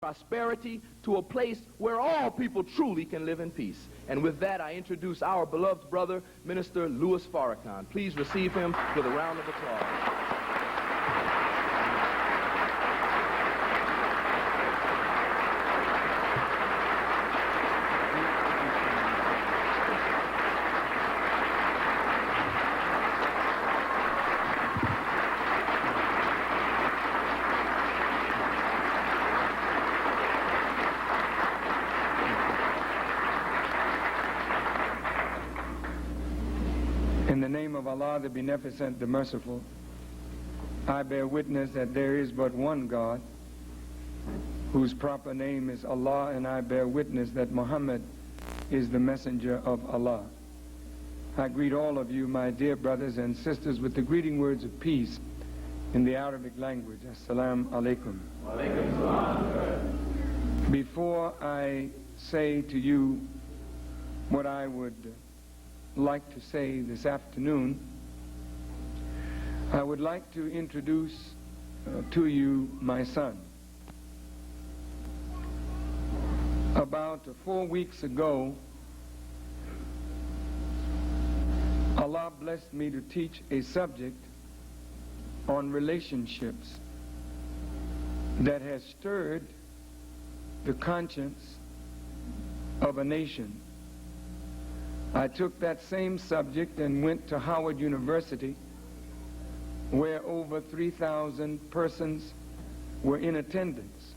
prosperity to a place where all people truly can live in peace. And with that, I introduce our beloved brother, Minister Louis Farrakhan. Please receive him with a round of applause. In the name of Allah, the Beneficent, the Merciful, I bear witness that there is but one God, whose proper name is Allah, and I bear witness that Muhammad is the messenger of Allah. I greet all of you, my dear brothers and sisters, with the greeting words of peace in the Arabic language. Assalamu alaikum. Wa alaikum salam. Before I say to you what I would like to say this afternoon, I would like to introduce to you my son. About 4 weeks ago, Allah blessed me to teach a subject on relationships that has stirred the conscience of a nation. I took that same subject and went to Howard University, where over 3,000 persons were in attendance.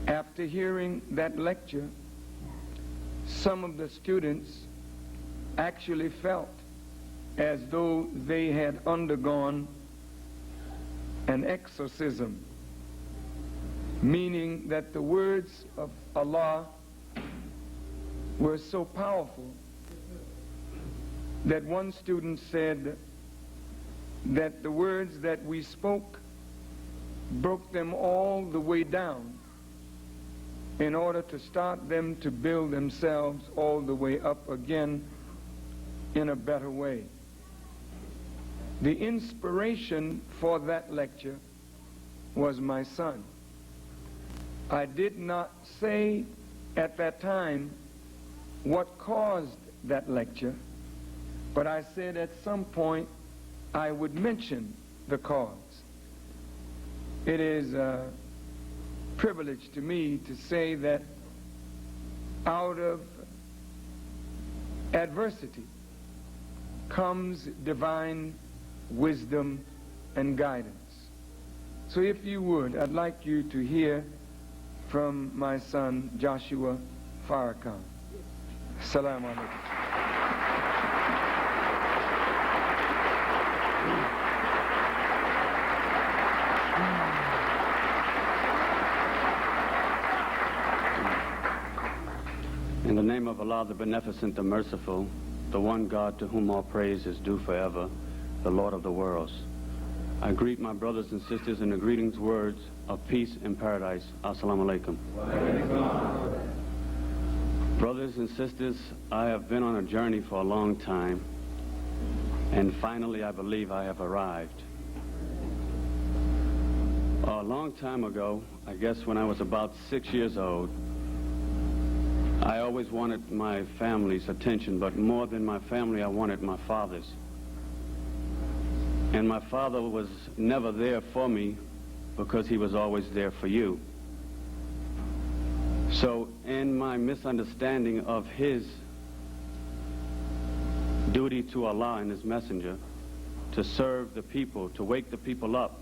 After hearing that lecture, some of the students actually felt as though they had undergone an exorcism, meaning that the words of Allah were so powerful that one student said that the words that we spoke broke them all the way down in order to start them to build themselves all the way up again in a better way. The inspiration for that lecture was my son. I did not say at that time what caused that lecture, but I said at some point I would mention the cause. It is a privilege to me to say that out of adversity comes divine wisdom and guidance. So if you would, I'd like you to hear from my son Joshua Farrakhan. Assalamu alaikum. In the name of Allah, the Beneficent, the Merciful, the one God to whom all praise is due forever, the Lord of the worlds, I greet my brothers and sisters in the greetings words of peace and paradise. Assalamu alaikum. Brothers and sisters, I have been on a journey for a long time, and finally I believe I have arrived. A long time ago, I guess when I was about 6 years old, I always wanted my family's attention, but more than my family, I wanted my father's. And my father was never there for me because he was always there for you. So in my misunderstanding of his duty to Allah and his messenger to serve the people, to wake the people up,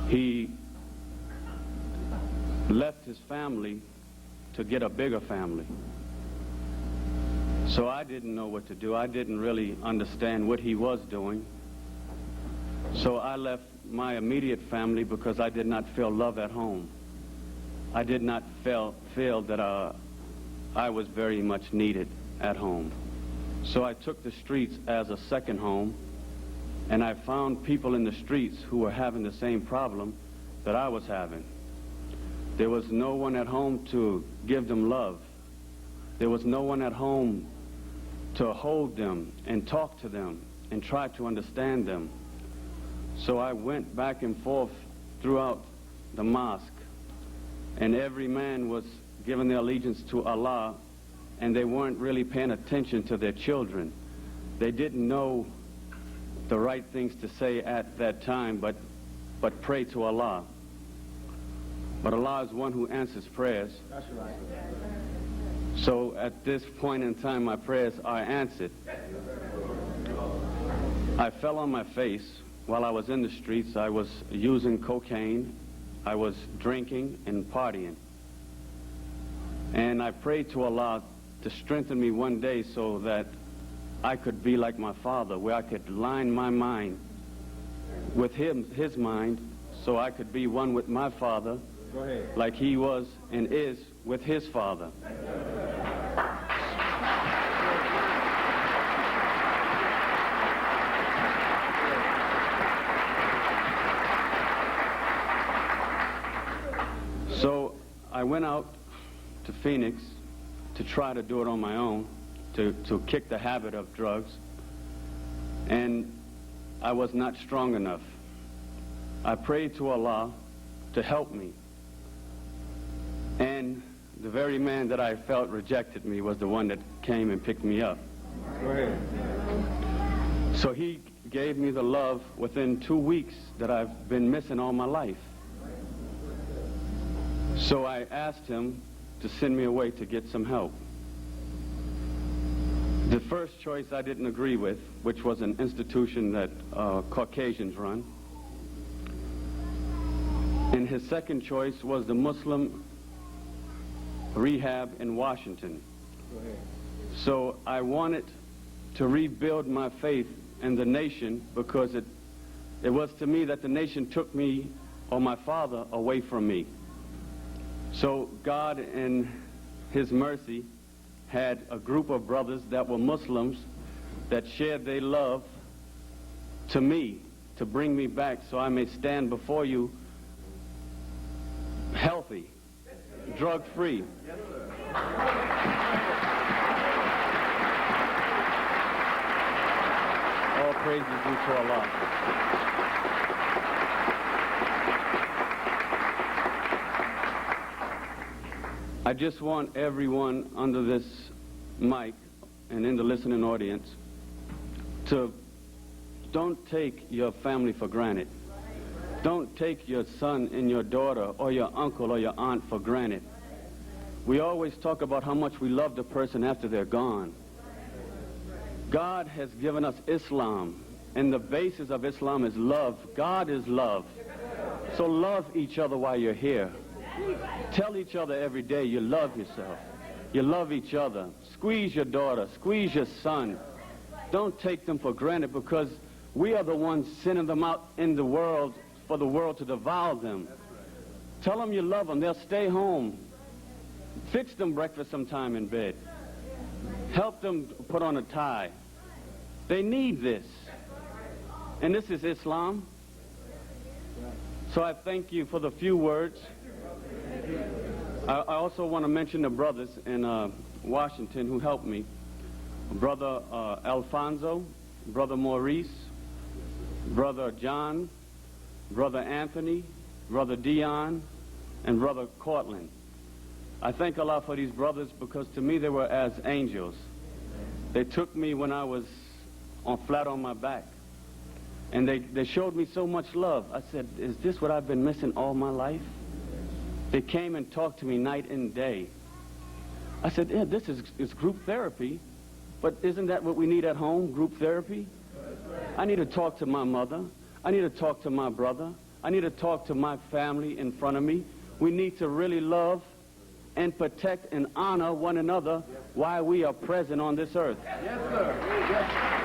he left his family to get a bigger family. So I didn't know what to do. I didn't really understand what he was doing. So I left my immediate family because I did not feel love at home. I did not feel that I was very much needed at home. So I took the streets as a second home, and I found people in the streets who were having the same problem that I was having. There was no one at home to give them love. There was no one at home to hold them and talk to them and try to understand them. So I went back and forth throughout the mosque, and every man was giving their allegiance to Allah, and they weren't really paying attention to their children. They didn't know the right things to say at that time, but pray to Allah. But Allah is one who answers prayers. That's right. So at this point in time, my prayers are answered. I fell on my face while I was in the streets. I was using cocaine. I was drinking and partying. And I prayed to Allah to strengthen me one day so that I could be like my father, where I could line my mind with his mind, so I could be one with my father, like he was and is with his father. So I went out to Phoenix to try to do it on my own, to kick the habit of drugs, and I was not strong enough. I prayed to Allah to help me, and the very man that I felt rejected me was the one that came and picked me up. Go ahead. So he gave me the love within 2 weeks that I've been missing all my life. So I asked him to send me away to get some help. The first choice I didn't agree with, which was an institution that Caucasians run. And his second choice was the Muslim rehab in Washington. So I wanted to rebuild my faith in the nation, because it was to me that the nation took me, or my father, away from me. So God, in his mercy, had a group of brothers that were Muslims that shared their love to me to bring me back so I may stand before you healthy, drug-free. All praises due to Allah. I just want everyone under this mic and in the listening audience to don't take your family for granted. Don't take your son and your daughter or your uncle or your aunt for granted. We always talk about how much we love the person after they're gone. God has given us Islam, and the basis of Islam is love. God is love. So love each other while you're here. Tell each other every day you love yourself. You love each other. Squeeze your daughter. Squeeze your son. Don't take them for granted, because we are the ones sending them out in the world for the world to devour them. Tell them you love them. They'll stay home. Fix them breakfast sometime in bed. Help them put on a tie. They need this. And this is Islam. So I thank you for the few words. I also want to mention the brothers in Washington who helped me. Brother Alfonso, Brother Maurice, Brother John, Brother Anthony, Brother Dion, and Brother Cortland. I thank Allah for these brothers, because to me they were as angels. They took me when I was flat on my back, and they showed me so much love. I said, is this what I've been missing all my life? They came and talked to me night and day. I said, yeah, this is group therapy, but isn't that what we need at home, group therapy? I need to talk to my mother. I need to talk to my brother. I need to talk to my family in front of me. We need to really love and protect and honor one another while we are present on this earth. Yes, sir. Yes, sir.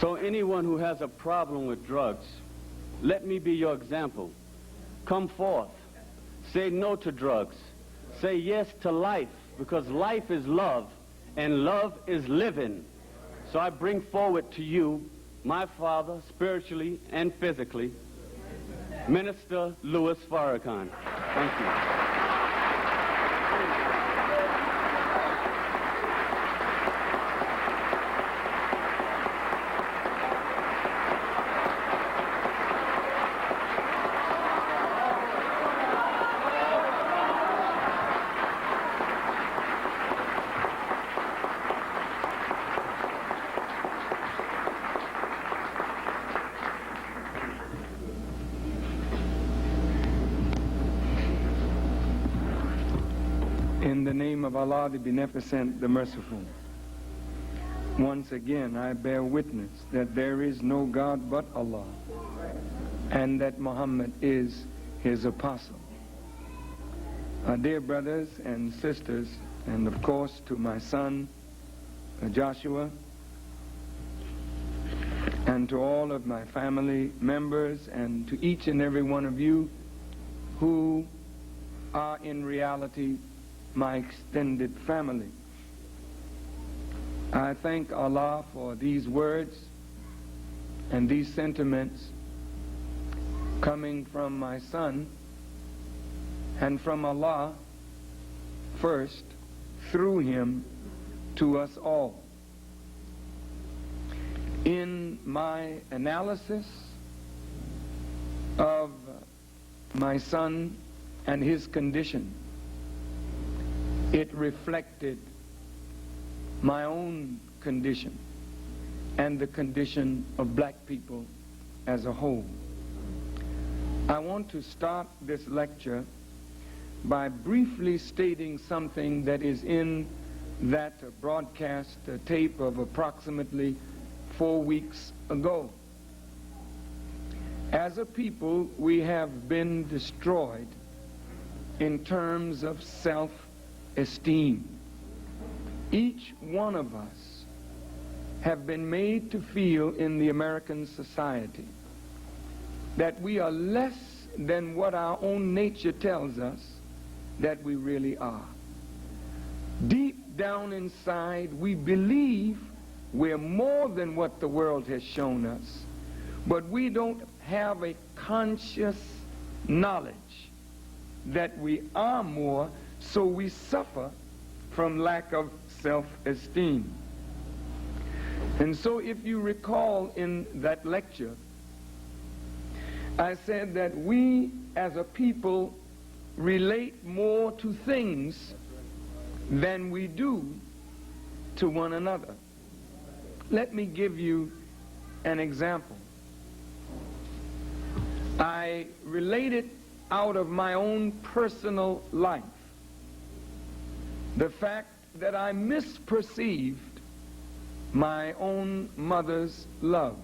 So anyone who has a problem with drugs, let me be your example. Come forth. Say no to drugs. Say yes to life, because life is love, and love is living. So I bring forward to you my father, spiritually and physically, Minister Louis Farrakhan. Thank you. In the name of Allah, the Beneficent, the Merciful. Once again, I bear witness that there is no God but Allah, and that Muhammad is his apostle. Dear brothers and sisters, and of course to my son, Joshua, and to all of my family members, and to each and every one of you who are in reality my extended family. I thank Allah for these words and these sentiments coming from my son and from Allah first, through him, to us all. In my analysis of my son and his condition, it reflected my own condition and the condition of black people as a whole. I want to start this lecture by briefly stating something that is in that broadcast tape of approximately 4 weeks ago. As a people, we have been destroyed in terms of self-esteem. Each one of us have been made to feel in the American society that we are less than what our own nature tells us that we really are. Deep down inside, we believe we're more than what the world has shown us, but we don't have a conscious knowledge that we are more, so we suffer from lack of self-esteem. And so if you recall in that lecture, I said that we as a people relate more to things than we do to one another. Let me give you an example. I relate it out of my own personal life. The fact that I misperceived my own mother's love.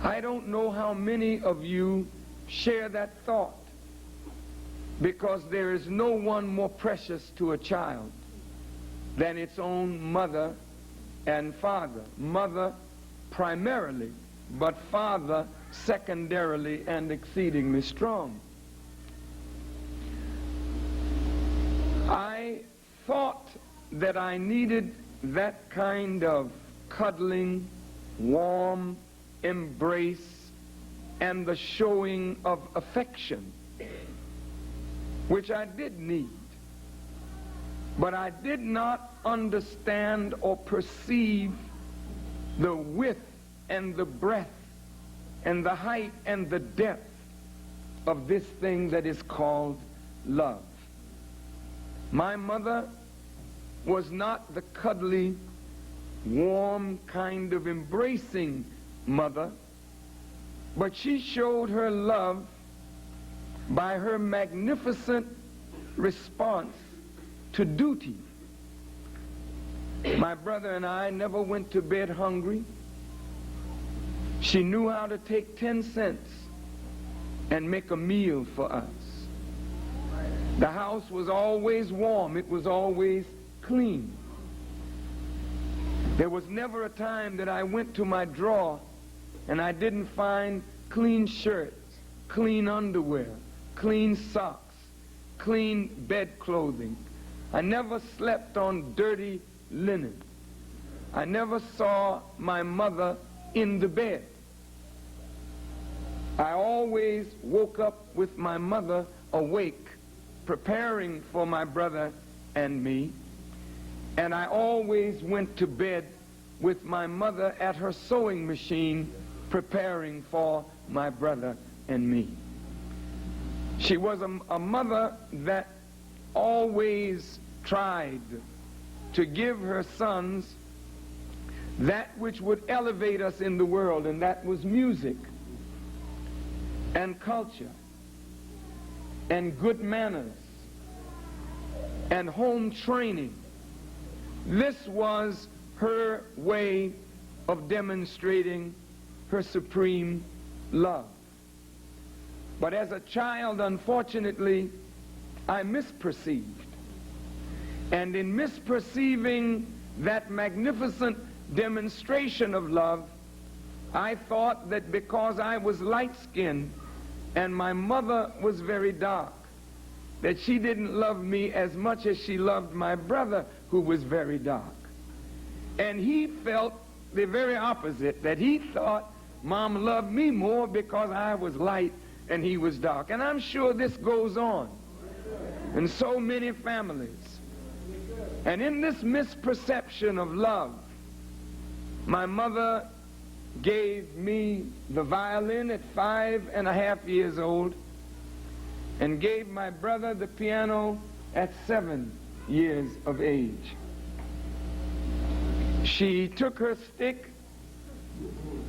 I don't know how many of you share that thought, because there is no one more precious to a child than its own mother and father. Mother primarily, but father secondarily and exceedingly strong. I thought that I needed that kind of cuddling, warm embrace, and the showing of affection, which I did need. But I did not understand or perceive the width and the breadth and the height and the depth of this thing that is called love. My mother was not the cuddly, warm kind of embracing mother, but she showed her love by her magnificent response to duty. My brother and I never went to bed hungry. She knew how to take 10 cents and make a meal for us. The house was always warm. It was always clean. There was never a time that I went to my drawer and I didn't find clean shirts, clean underwear, clean socks, clean bed clothing. I never slept on dirty linen. I never saw my mother in the bed. I always woke up with my mother awake, preparing for my brother and me, and I always went to bed with my mother at her sewing machine, preparing for my brother and me. She was a mother that always tried to give her sons that which would elevate us in the world, and that was music and culture and good manners and home training. This was her way of demonstrating her supreme love. But as a child, unfortunately, I misperceived. And in misperceiving that magnificent demonstration of love, I thought that because I was light-skinned and my mother was very dark, that she didn't love me as much as she loved my brother, who was very dark. And he felt the very opposite, that he thought Mom loved me more because I was light and he was dark. And I'm sure this goes on in so many families. And in this misperception of love, my mother gave me the violin at 5.5 years old and gave my brother the piano at 7 years of age. She took her stick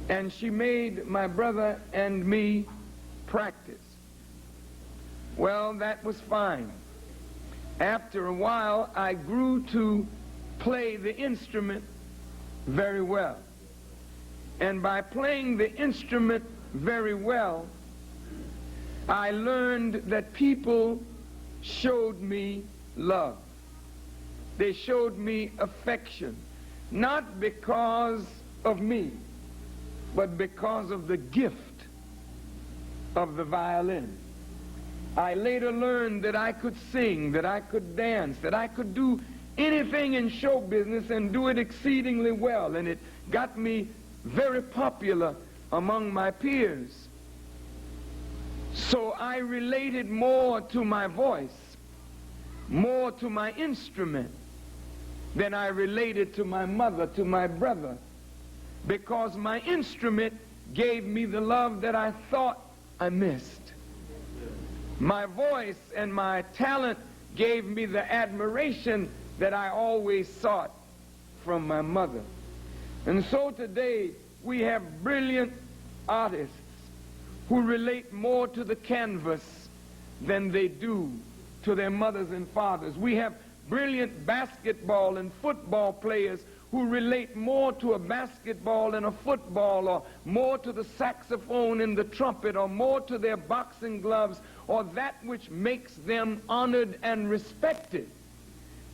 and she made my brother and me practice. Well, that was fine. After a while, I grew to play the instrument very well. And by playing the instrument very well, I learned that people showed me love. They showed me affection, not because of me, but because of the gift of the violin. I later learned that I could sing, that I could dance, that I could do anything in show business and do it exceedingly well. And it got me very popular among my peers. So I related more to my voice, more to my instrument, than I related to my mother, to my brother, because my instrument gave me the love that I thought I missed. My voice and my talent gave me the admiration that I always sought from my mother. And so today we have brilliant artists who relate more to the canvas than they do to their mothers and fathers. We have brilliant basketball and football players who relate more to a basketball and a football, or more to the saxophone and the trumpet, or more to their boxing gloves, or that which makes them honored and respected,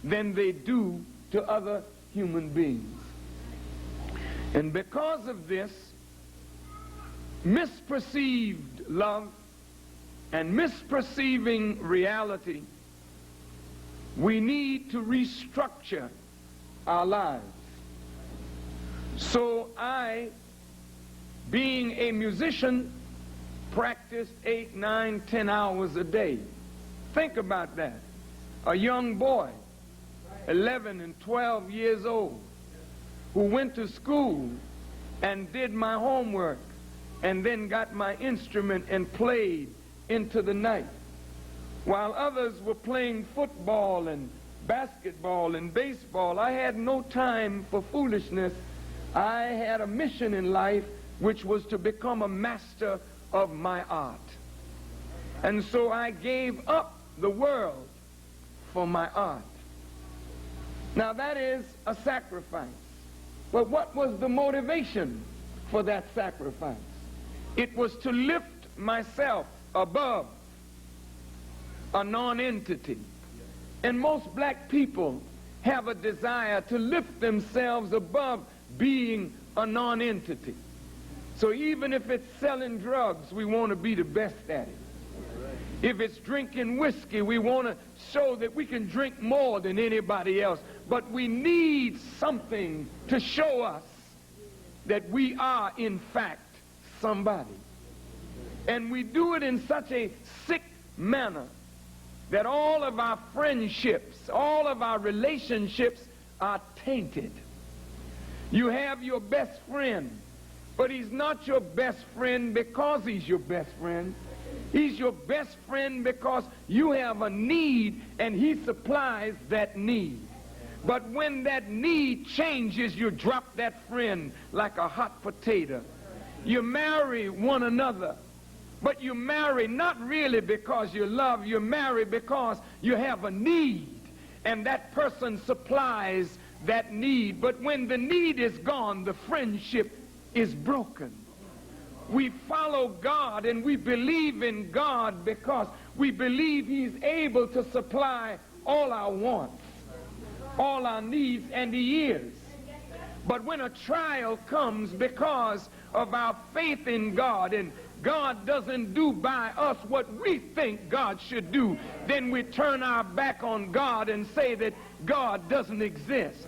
than they do to other human beings. And because of this misperceived love and misperceiving reality, we need to restructure our lives. So I, being a musician, practiced 8, 9, 10 hours a day. Think about that. A young boy, 11 and 12 years old, who went to school and did my homework and then got my instrument and played into the night. While others were playing football and basketball and baseball, I had no time for foolishness. I had a mission in life, which was to become a master of my art. And so I gave up the world for my art. Now that is a sacrifice. But what was the motivation for that sacrifice? It was to lift myself above a non-entity. And most black people have a desire to lift themselves above being a non-entity. So even if it's selling drugs, we want to be the best at it. If it's drinking whiskey, we want to show that we can drink more than anybody else. But we need something to show us that we are, in fact, somebody. And we do it in such a sick manner that all of our friendships, all of our relationships are tainted. You have your best friend, but he's not your best friend because he's your best friend. He's your best friend because you have a need and he supplies that need. But when that need changes, you drop that friend like a hot potato. You marry one another, but you marry not really because you love, you marry because you have a need. and that person supplies that need. But when the need is gone, the friendship is broken. We follow God and we believe in God because we believe he's able to supply all our wants, all our needs, and he is. But when a trial comes because of our faith in God and God doesn't do by us what we think God should do, then we turn our back on God and say that God doesn't exist.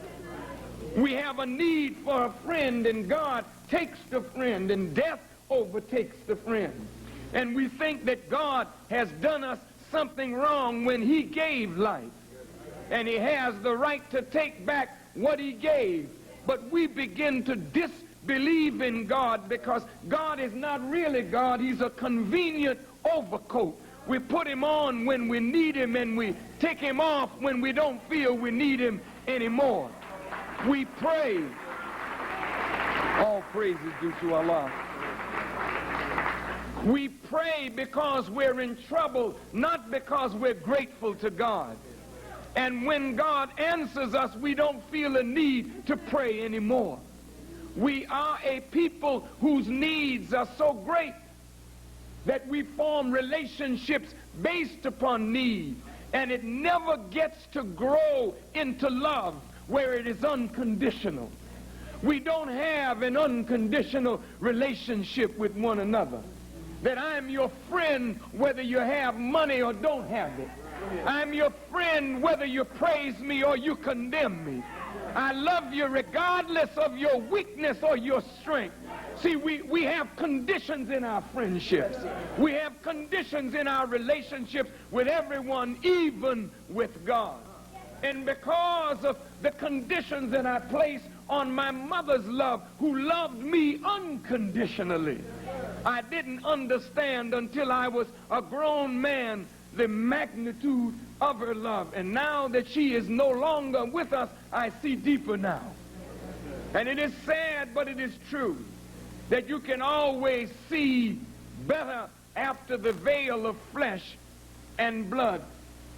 We have a need for a friend, and God takes the friend, and death overtakes the friend. And we think that God has done us something wrong when he gave life, and he has the right to take back what he gave. But we begin to disbelieve in God because God is not really God. He's a convenient overcoat. We put him on when we need him, and we take him off when we don't feel we need him anymore. We pray. All praise is due to Allah. We pray because we're in trouble, not because we're grateful to God. And when God answers us, we don't feel a need to pray anymore. We are a people whose needs are so great that we form relationships based upon need, and it never gets to grow into love where it is unconditional. We don't have an unconditional relationship with one another. That I'm your friend whether you have money or don't have it. I'm your friend whether you praise me or you condemn me. I love you regardless of your weakness or your strength. See, we have conditions in our friendships. We have conditions in our relationships with everyone, even with God. And because of the conditions that I place on my mother's love, who loved me unconditionally, I didn't understand until I was a grown man the magnitude of her love. And now that she is no longer with us, I see deeper now. And it is sad, but it is true, that you can always see better after the veil of flesh and blood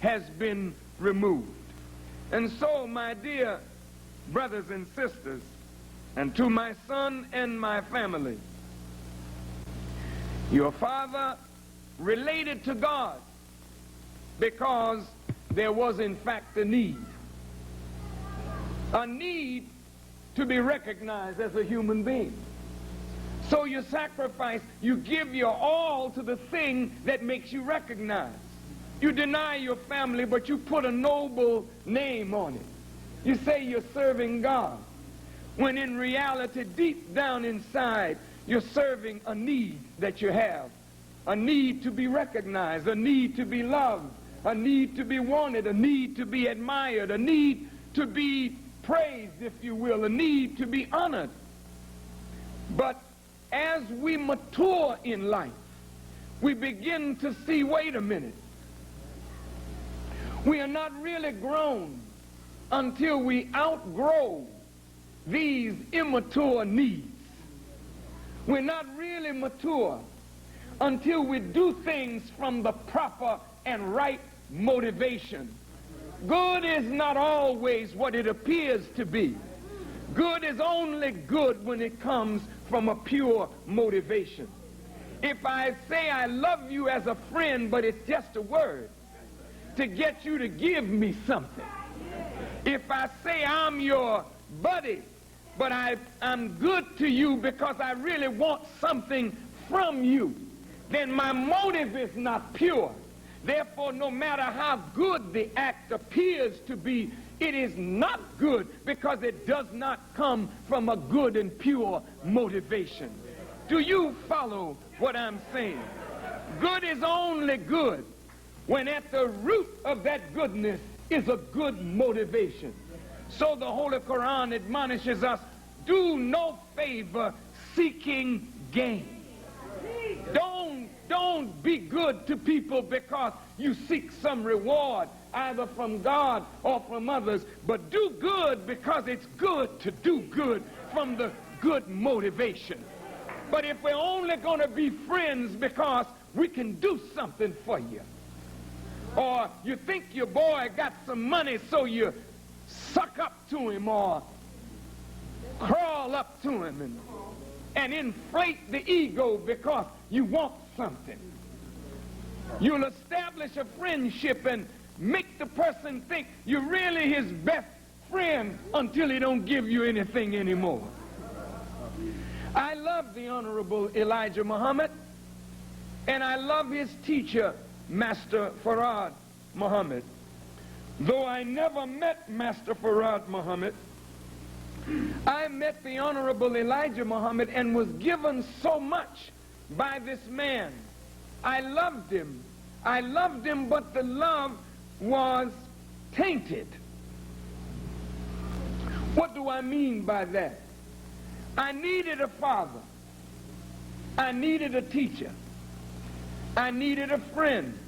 has been removed. And so, my dear brothers and sisters, and to my son and my family, your father related to God because there was in fact a need to be recognized as a human being. So you sacrifice, you give your all to the thing that makes you recognized. You deny your family, but you put a noble name on it. You say you're serving God, when in reality, deep down inside, you're serving a need that you have. A need to be recognized, a need to be loved, a need to be wanted, a need to be admired, a need to be praised, if you will, a need to be honored. But as we mature in life, we begin to see, wait a minute, we are not really grown until we outgrow these immature needs. We're not really mature until we do things from the proper and right motivation. Good is not always what it appears to be. Good is only good when it comes from a pure motivation. If I say I love you as a friend, but it's just a word to get you to give me something. If I say I'm your buddy, but I'm good to you because I really want something from you, then my motive is not pure. Therefore, no matter how good the act appears to be, it is not good because it does not come from a good and pure motivation. Do you follow what I'm saying? Good is only good when at the root of that goodness is a good motivation. So the Holy Quran admonishes us, do no favor seeking gain. Don't be good to people because you seek some reward, either from God or from others, but do good because it's good to do good from the good motivation. But if we're only going to be friends because we can do something for you, Or you think your boy got some money, so you suck up to him or crawl up to him and inflate the ego because you want something. You'll establish a friendship and make the person think you're really his best friend until he don't give you anything anymore. I love the Honorable Elijah Muhammad, and I love his teacher, Master Farad Muhammad. Though I never met Master Farad Muhammad, I met the Honorable Elijah Muhammad and was given so much by this man. I loved him. I loved him, but the love was tainted. What do I mean by that? I needed a father. I needed a teacher. I needed a friend.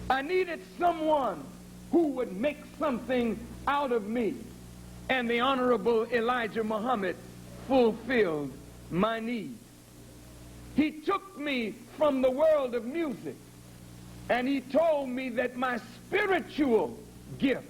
I needed someone who would make something out of me. And the Honorable Elijah Muhammad fulfilled my need. He took me from the world of music, and he told me that my spiritual gift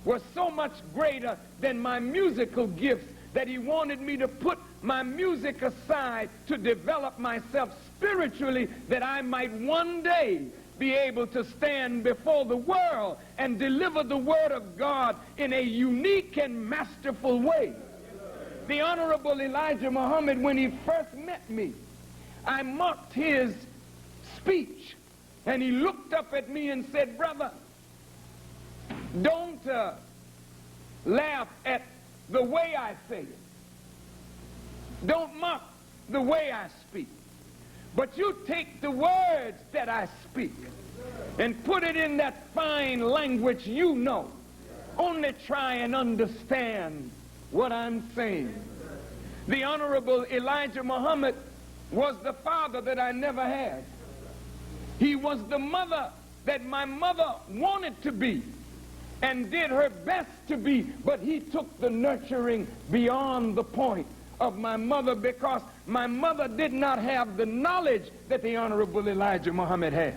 was so much greater than my musical gifts that he wanted me to put my music aside to develop myself spiritually, that I might one day be able to stand before the world and deliver the word of God in a unique and masterful way. The Honorable Elijah Muhammad, when he first met me, I mocked his speech, and he looked up at me and said, "Brother, don't laugh at the way I say it. Don't mock the way I speak. But you take the words that I speak and put it in that fine language you know. Only try and understand what I'm saying." The Honorable Elijah Muhammad was the father that I never had. He was the mother that my mother wanted to be and did her best to be, but he took the nurturing beyond the point of my mother, because my mother did not have the knowledge that the Honorable Elijah Muhammad had.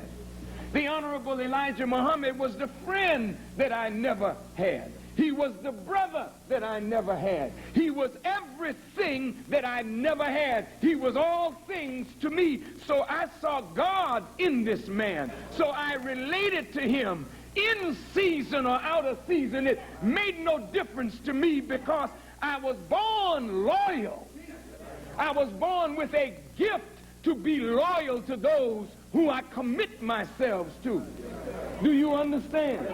The Honorable Elijah Muhammad was the friend that I never had. He was the brother that I never had. He was everything that I never had. He was all things to me. So I saw God in this man. So I related to him in season or out of season. It made no difference to me because I was born loyal. I was born with a gift to be loyal to those who I commit myself to. Do you understand?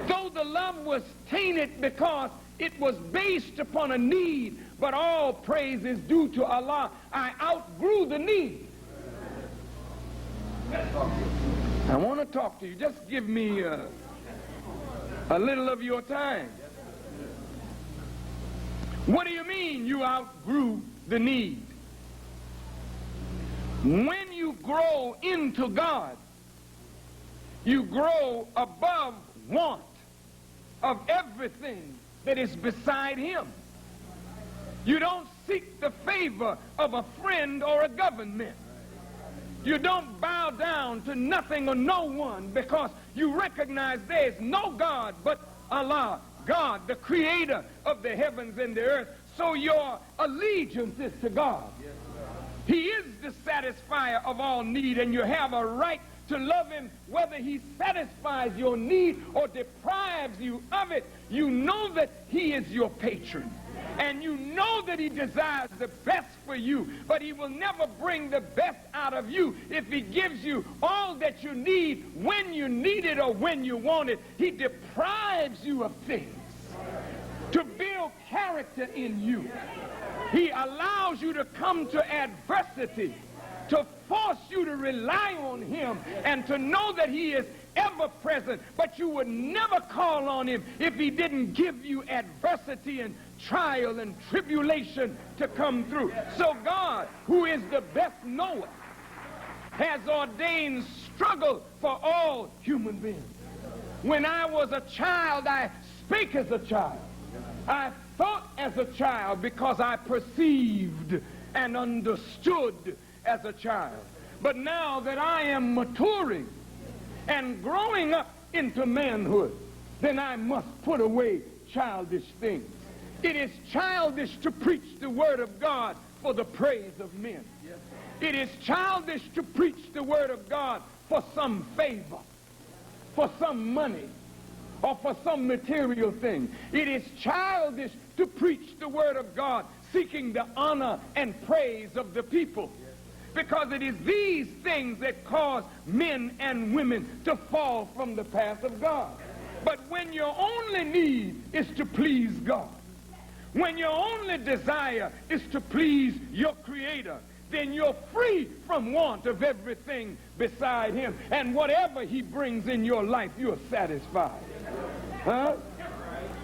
Though the love was tainted because it was based upon a need, but all praise is due to Allah, I outgrew the need. I want to talk to you. Just give me a little of your time. What do you mean you outgrew the need? When you grow into God, you grow above want of everything that is beside him. You don't seek the favor of a friend or a government. You don't bow down to nothing or no one, because you recognize there is no God but Allah, God, the creator of the heavens and the earth. So your allegiance is to God. He is the satisfier of all need, and you have a right to love him whether he satisfies your need or deprives you of it. You know that he is your patron, and you know that he desires the best for you, but he will never bring the best out of you if he gives you all that you need when you need it or when you want it. He deprives you of things to build character in you. He allows you to come to adversity, to force you to rely on him and to know that he is ever present. But you would never call on him if he didn't give you adversity and trial and tribulation to come through. So God, who is the best knower, has ordained struggle for all human beings. When I was a child, I spake as a child. I thought as a child because I perceived and understood as a child. But now that I am maturing and growing up into manhood, then I must put away childish things. It is childish to preach the word of God for the praise of men. It is childish to preach the word of God for some favor, for some money, or for some material thing. It is childish to preach the word of God seeking the honor and praise of the people, because it is these things that cause men and women to fall from the path of God. But when your only need is to please God, when your only desire is to please your Creator, then you're free from want of everything beside Him. And whatever He brings in your life, you're satisfied. Huh?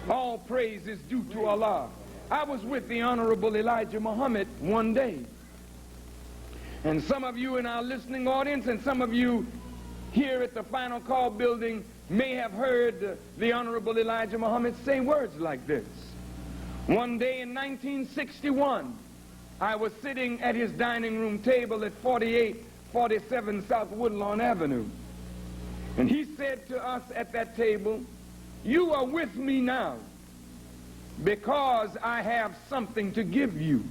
All praise is due to Allah. I was with the Honorable Elijah Muhammad one day. And some of you in our listening audience and some of you here at the Final Call building may have heard the Honorable Elijah Muhammad say words like this. One day in 1961, I was sitting at his dining room table at 4847 South Woodlawn Avenue. And he said to us at that table, "You are with me now because I have something to give you.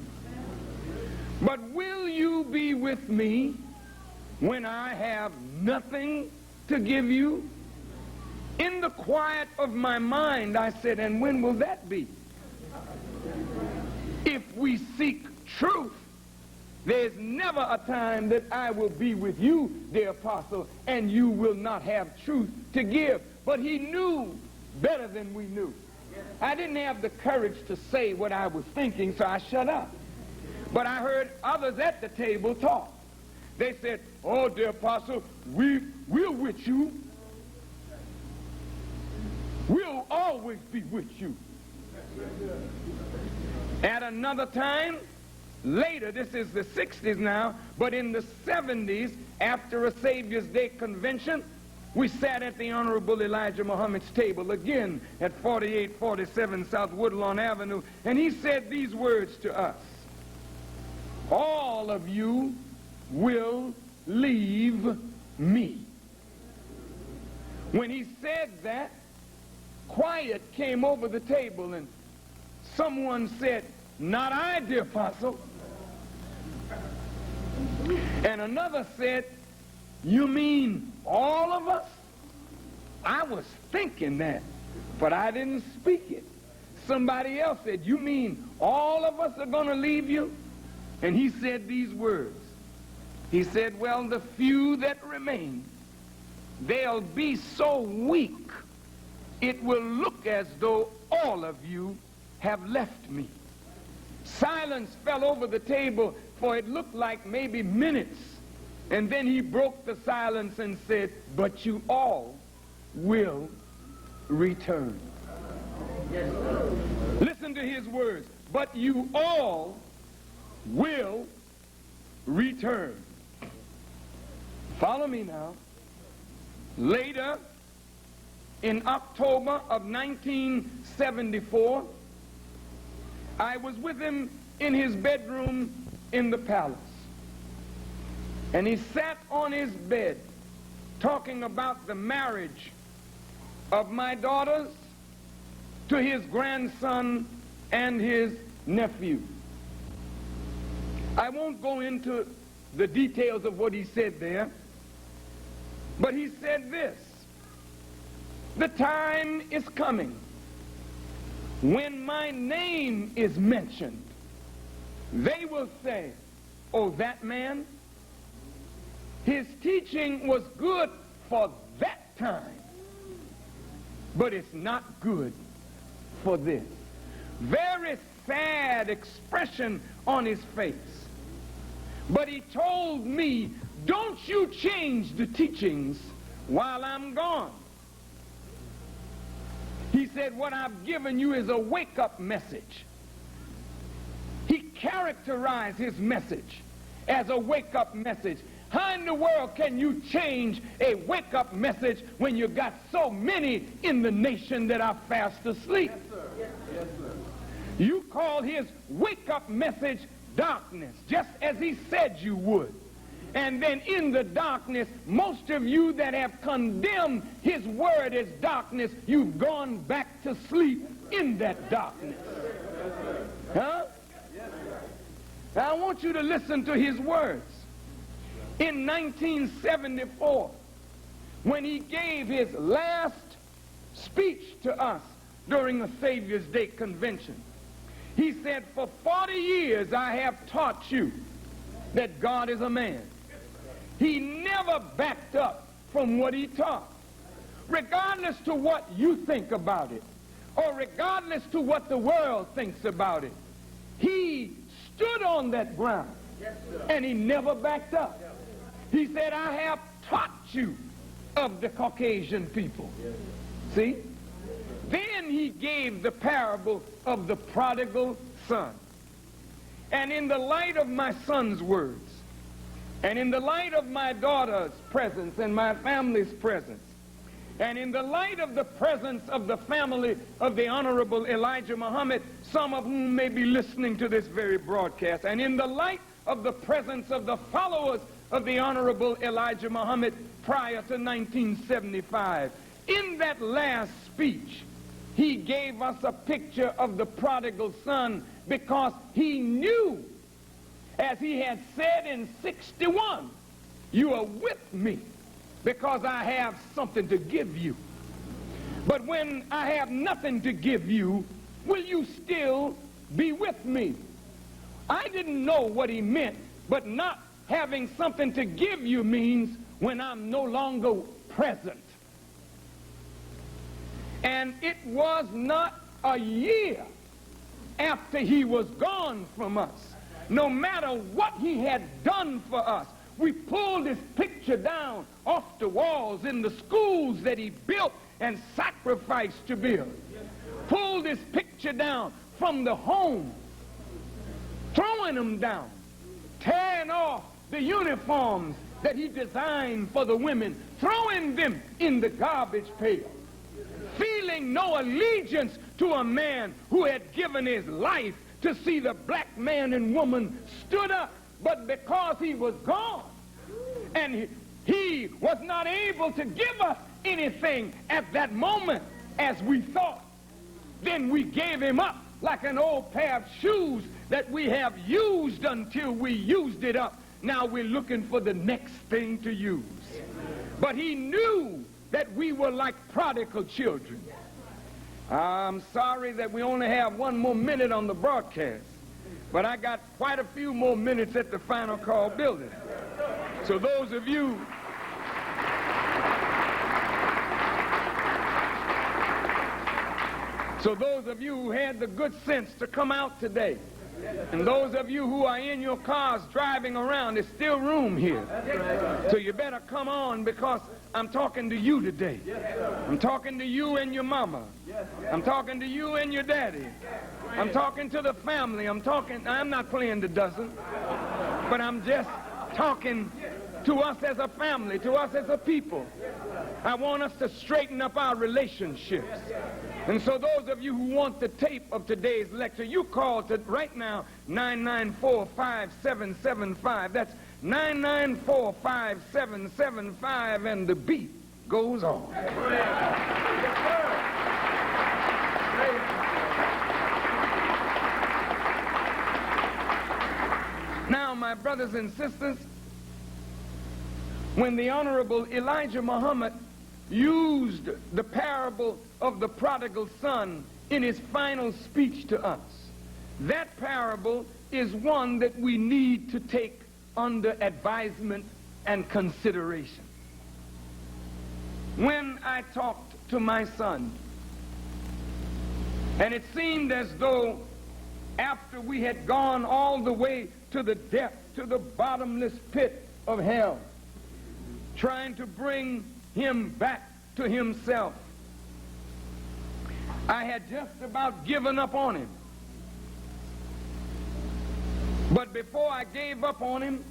But will you be with me when I have nothing to give you?" In the quiet of my mind, I said, "And when will that be?" If we seek truth, there's never a time that I will be with you, dear apostle, and you will not have truth to give. But he knew better than we knew. I didn't have the courage to say what I was thinking, so I shut up. But I heard others at the table talk. They said, "Oh, dear apostle, we're with you. We'll always be with you." At another time, later, this is the 60s now, but in the 70s, after a Savior's Day convention, we sat at the Honorable Elijah Muhammad's table again at 4847 South Woodlawn Avenue, and he said these words to us: "All of you will leave me." When he said that, quiet came over the table, and someone said, "Not I, dear apostle." And another said, "You mean all of us?" I was thinking that, but I didn't speak it. Somebody else said, "You mean all of us are going to leave you?" And he said these words. He said, "Well, the few that remain, they'll be so weak, it will look as though all of you have left me." Silence fell over the table, for it looked like maybe minutes. And then he broke the silence and said, "But you all will return." Listen to his words. "But you all will return." Follow me now. Later, in October of 1974, I was with him in his bedroom in the palace. And he sat on his bed talking about the marriage of my daughters to his grandson and his nephew. I won't go into the details of what he said there, but he said this: "The time is coming when my name is mentioned, they will say, 'Oh, that man, his teaching was good for that time, but it's not good for this.'" Very sad expression on his face. But he told me, "Don't you change the teachings while I'm gone." He said, "What I've given you is a wake-up message." He characterized his message as a wake-up message. How in the world can you change a wake-up message when you got so many in the nation that are fast asleep? Yes, sir. Yes, sir. You call his wake-up message darkness, just as he said you would. And then in the darkness, most of you that have condemned his word as darkness, you've gone back to sleep in that darkness. Huh? Now I want you to listen to his words. In 1974, when he gave his last speech to us during the Savior's Day convention, he said, "For 40 years I have taught you that God is a man." He never backed up from what he taught. Regardless to what you think about it, or regardless to what the world thinks about it, he stood on that ground, and he never backed up. He said, "I have taught you of the Caucasian people." See? Then he gave the parable of the prodigal son. And in the light of my son's words, and in the light of my daughter's presence and my family's presence, and in the light of the presence of the family of the Honorable Elijah Muhammad, some of whom may be listening to this very broadcast, and in the light of the presence of the followers of the Honorable Elijah Muhammad prior to 1975, in that last speech, he gave us a picture of the prodigal son, because he knew, as he had said in 61, "You are with me because I have something to give you. But when I have nothing to give you, will you still be with me?" I didn't know what he meant, but not having something to give you means when I'm no longer present. And it was not a year after he was gone from us, no matter what he had done for us. We pulled his picture down off the walls in the schools that he built and sacrificed to build. Pulled his picture down from the home, throwing them down, tearing off the uniforms that he designed for the women, throwing them in the garbage pail, feeling no allegiance to a man who had given his life to see the black man and woman stood up. But because he was gone and he was not able to give us anything at that moment as we thought, then we gave him up like an old pair of shoes that we have used until we used it up. Now we're looking for the next thing to use. But he knew that we were like prodigal children. I'm sorry that we only have one more minute on the broadcast, but I got quite a few more minutes at the Final Call building. So those of you who had the good sense to come out today, and those of you who are in your cars driving around, there's still room here. So you better come on, because I'm talking to you today. I'm talking to you and your mama. I'm talking to you and your daddy. I'm talking to the family. I'm not playing the dozen, but I'm just talking to us as a family, to us as a people. I want us to straighten up our relationships. And so those of you who want the tape of today's lecture, you call to right now 994-5775. That's 994-5775, and the beat goes on. Now, my brothers and sisters, when the Honorable Elijah Muhammad used the parable of the prodigal son in his final speech to us, that parable is one that we need to take under advisement and consideration. When I talked to my son, and it seemed as though after we had gone all the way to the depth, to the bottomless pit of hell, trying to bring him back to himself, I had just about given up on him. But before I gave up on him,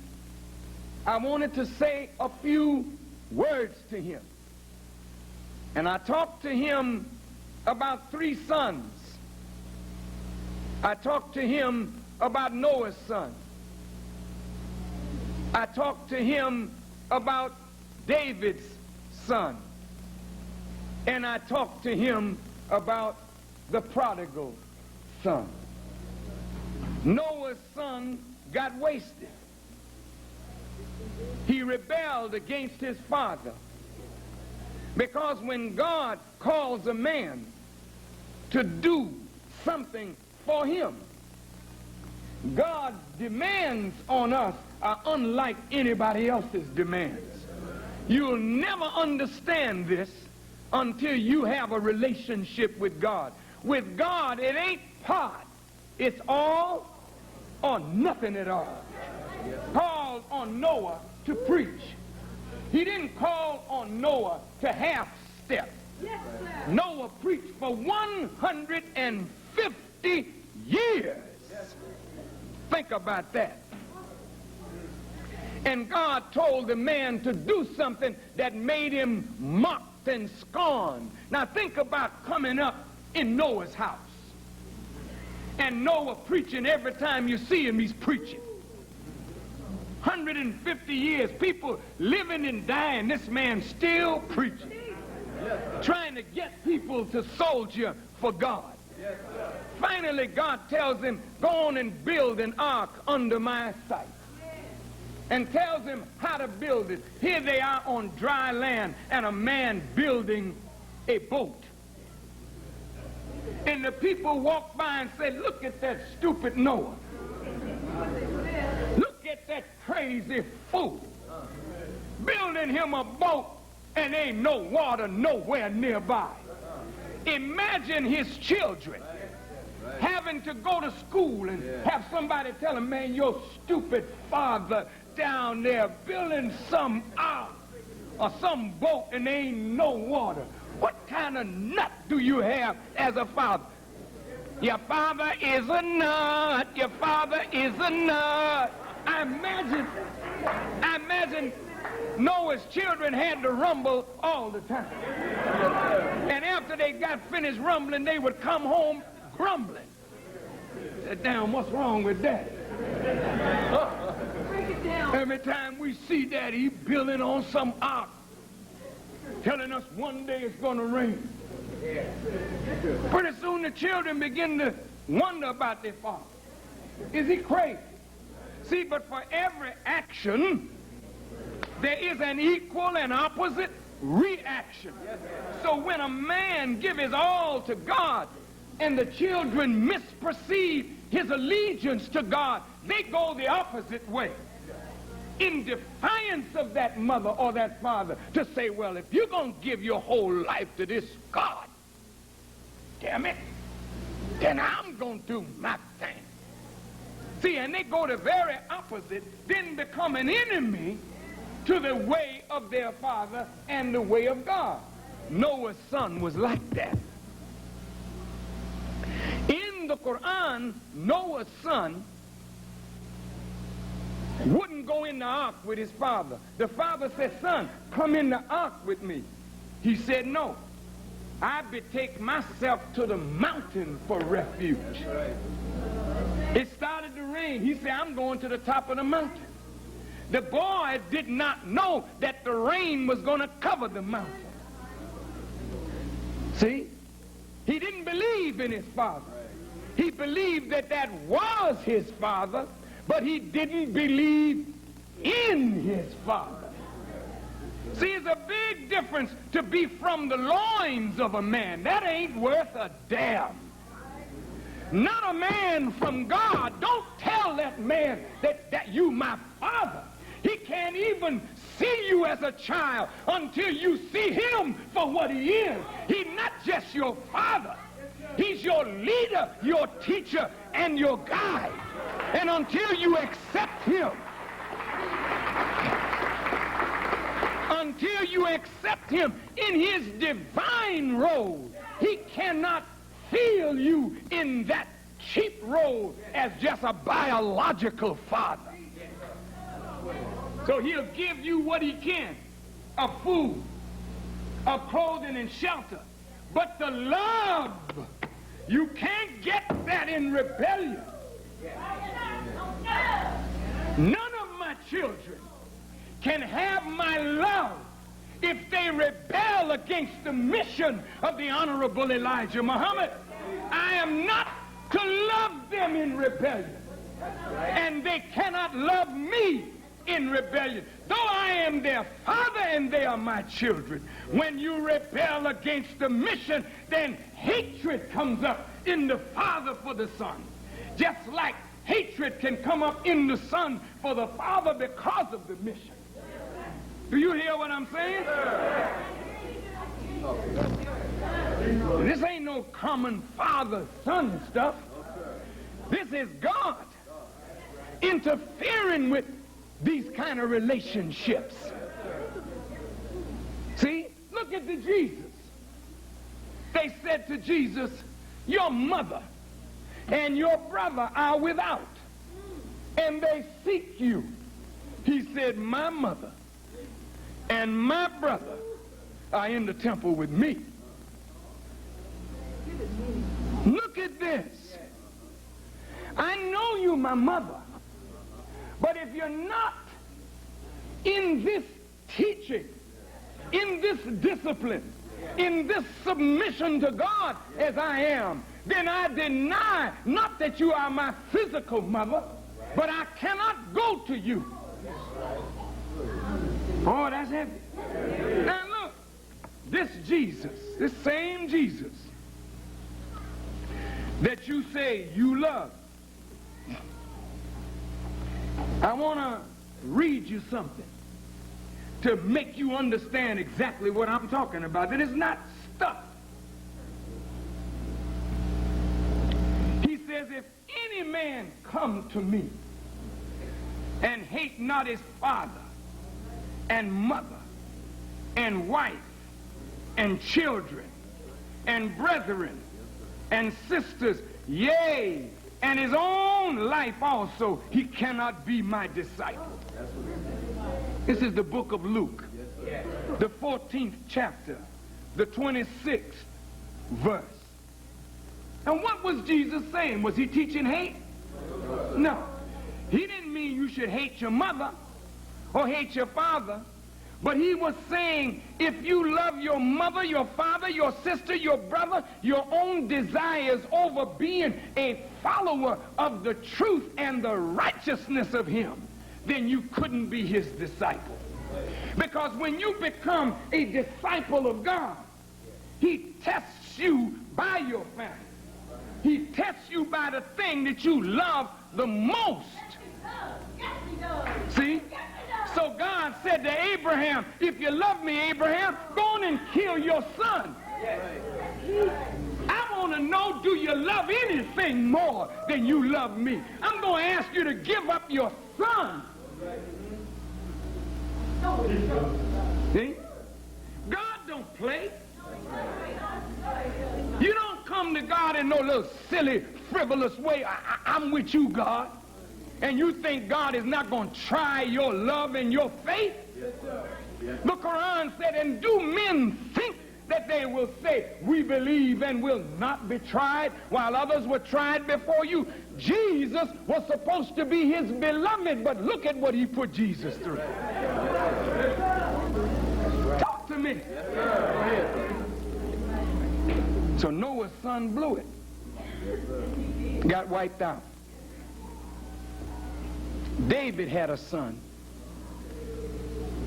I wanted to say a few words to him. And I talked to him about 3 sons. I talked to him about Noah's son. I talked to him about David's son. And I talked to him about the prodigal son. Noah's son got wasted. He rebelled against his father. Because when God calls a man to do something for him, God's demands on us are unlike anybody else's demands. You'll never understand this until you have a relationship with God. With God, it ain't part. It's all or nothing at all. Called on Noah to preach. He didn't call on Noah to half-step. Noah preached for 150 years. Think about that. And God told the man to do something that made him mocked and scorned. Now think about coming up in Noah's house. And Noah preaching every time you see him, he's preaching. 150 years, people living and dying, this man still preaching. Trying to get people to soldier for God. Finally, God tells him, go on and build an ark under my sight. And tells him how to build it. Here they are on dry land and a man building a boat. And the people walk by and say, look at that stupid Noah. Look at that crazy fool. Building him a boat and ain't no water nowhere nearby. Imagine his children having to go to school and have somebody tell him, man, your stupid father down there building some ark or some boat and there ain't no water. What kind of nut do you have as a father? Your father is a nut. Your father is a nut. I imagine Noah's children had to rumble all the time. And after they got finished rumbling, they would come home grumbling. Said, damn, what's wrong with Daddy? Every time we see Daddy, he building on some ark, telling us one day it's going to rain. Pretty soon the children begin to wonder about their father. Is he crazy? See, but for every action, there is an equal and opposite reaction. So when a man gives his all to God and the children misperceive his allegiance to God, they go the opposite way. In defiance of that mother or that father to say, well, if you're going to give your whole life to this God, damn it, then I'm going to do my thing. See, and they go the very opposite, then become an enemy to the way of their father and the way of God. Noah's son was like that. In the Quran, Noah's son wouldn't go in the ark with his father. The father said, son, come in the ark with me. He said, no. I betake myself to the mountain for refuge. It started to rain. He said, I'm going to the top of the mountain. The boy did not know that the rain was going to cover the mountain. See? He didn't believe in his father. He believed that that was his father, but he didn't believe in his father. See, it's a big difference to be from the loins of a man. That ain't worth a damn. Not a man from God. Don't tell that man that you my father. He can't even see you as a child until you see him for what he is. He's not just your father. He's your leader, your teacher, and your guide. And until you accept him, in his divine role, he cannot feel you in that cheap role as just a biological father. So he'll give you what he can, of food, of clothing and shelter. But the love, you can't get that in rebellion. None of my children can have my love if they rebel against the mission of the Honorable Elijah Muhammad. I am not to love them in rebellion, and they cannot love me in rebellion. Though I am their father and they are my children, when you rebel against the mission, then hatred comes up in the father for the son. Just like hatred can come up in the son for the father because of the mission. Do you hear what I'm saying? This ain't no common father-son stuff. This is God interfering with these kind of relationships. See, look at the Jesus. They said to Jesus, your mother and your brother are without, and they seek you. He said, my mother and my brother are in the temple with me. Look at this. I know you, my mother, but if you're not in this teaching, in this discipline, in this submission to God as I am, then I deny not that you are my physical mother, but I cannot go to you. Oh, that's heavy. Now look, this Jesus, this same Jesus that you say you love, I want to read you something to make you understand exactly what I'm talking about. That is not stuff. He says, if any man come to me and hate not his father and mother and wife and children and brethren and sisters, yea, and his own life also, he cannot be my disciple. This is the book of Luke, the 14th chapter, the 26th verse. And what was Jesus saying? Was he teaching hate? No. He didn't mean you should hate your mother or hate your father, but he was saying if you love your mother, your father, your sister, your brother, your own desires over being a follower of the truth and the righteousness of him, then you couldn't be his disciple. Because when you become a disciple of God, he tests you by your family. He tests you by the thing that you love the most. See? So God said to Abraham, if you love me, Abraham, go on and kill your son. I want to know, do you love anything more than you love me? I'm going to ask you to give up your son. See? God don't play. You don't come to God in no little silly, frivolous way. I'm with you, God. And you think God is not going to try your love and your faith? The Quran said, and do men think that they will say, we believe and will not be tried, while others were tried before you? Jesus was supposed to be his beloved, but look at what he put Jesus through. Talk to me. So Noah's son blew it. Got wiped out. David had a son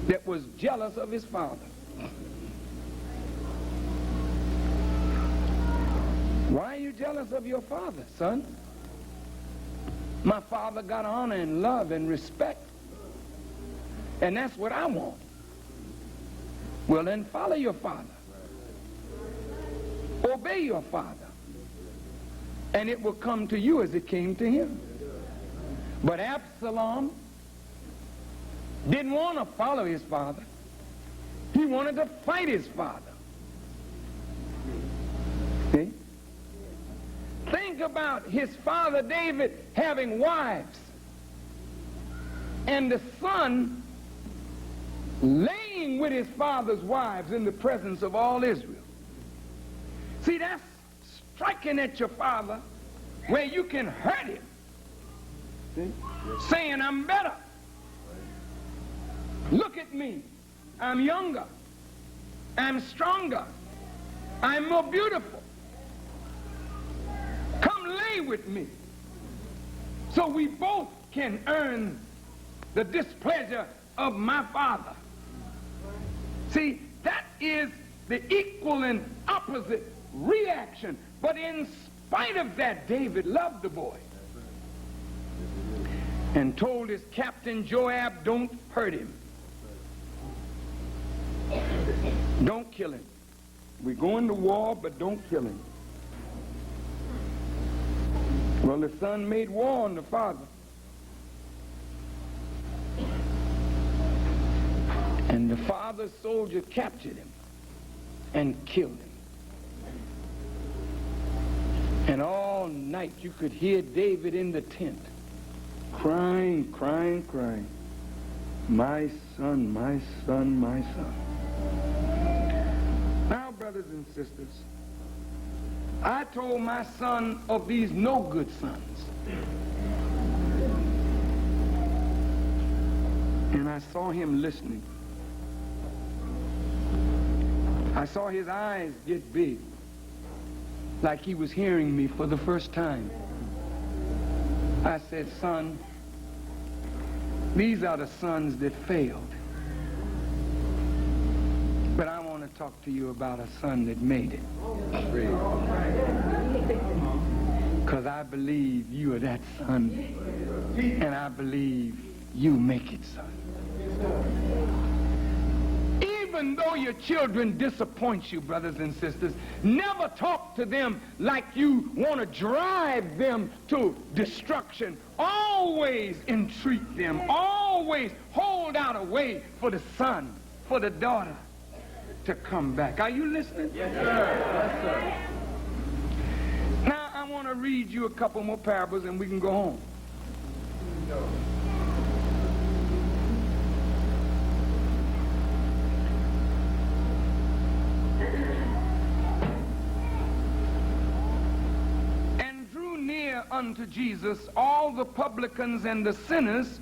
that was jealous of his father. Why are you jealous of your father, son? My father got honor and love and respect, and that's what I want. Well, then follow your father. Obey your father, and it will come to you as it came to him. But Absalom didn't want to follow his father. He wanted to fight his father. See? Think about his father David having wives and the son laying with his father's wives in the presence of all Israel. See, that's striking at your father where you can hurt him. See? Saying I'm better. Look at me. I'm younger. I'm stronger. I'm more beautiful. Come lay with me so we both can earn the displeasure of my Father. See, that is the equal and opposite reaction. But in spite of that, David loved the boy and told his captain Joab, don't hurt him. Don't kill him. We're going to war, but don't kill him. Well, the son made war on the father. And the father's soldier captured him and killed him. And all night you could hear David in the tent crying, crying, crying. My son, my son, my son. Now, brothers and sisters, I told my son of these no good sons. And I saw him listening. I saw his eyes get big, like he was hearing me for the first time. I said, son, these are the sons that failed. But I want to talk to you about a son that made it. Because I believe you are that son, and I believe you make it, son. Even though your children disappoint you, brothers and sisters, never talk to them like you want to drive them to destruction. Always entreat them. Always hold out a way for the son, for the daughter to come back. Are you listening? Yes, sir. Yes, sir. Now, I want to read you a couple more parables and we can go home. And drew near unto Jesus all the publicans and the sinners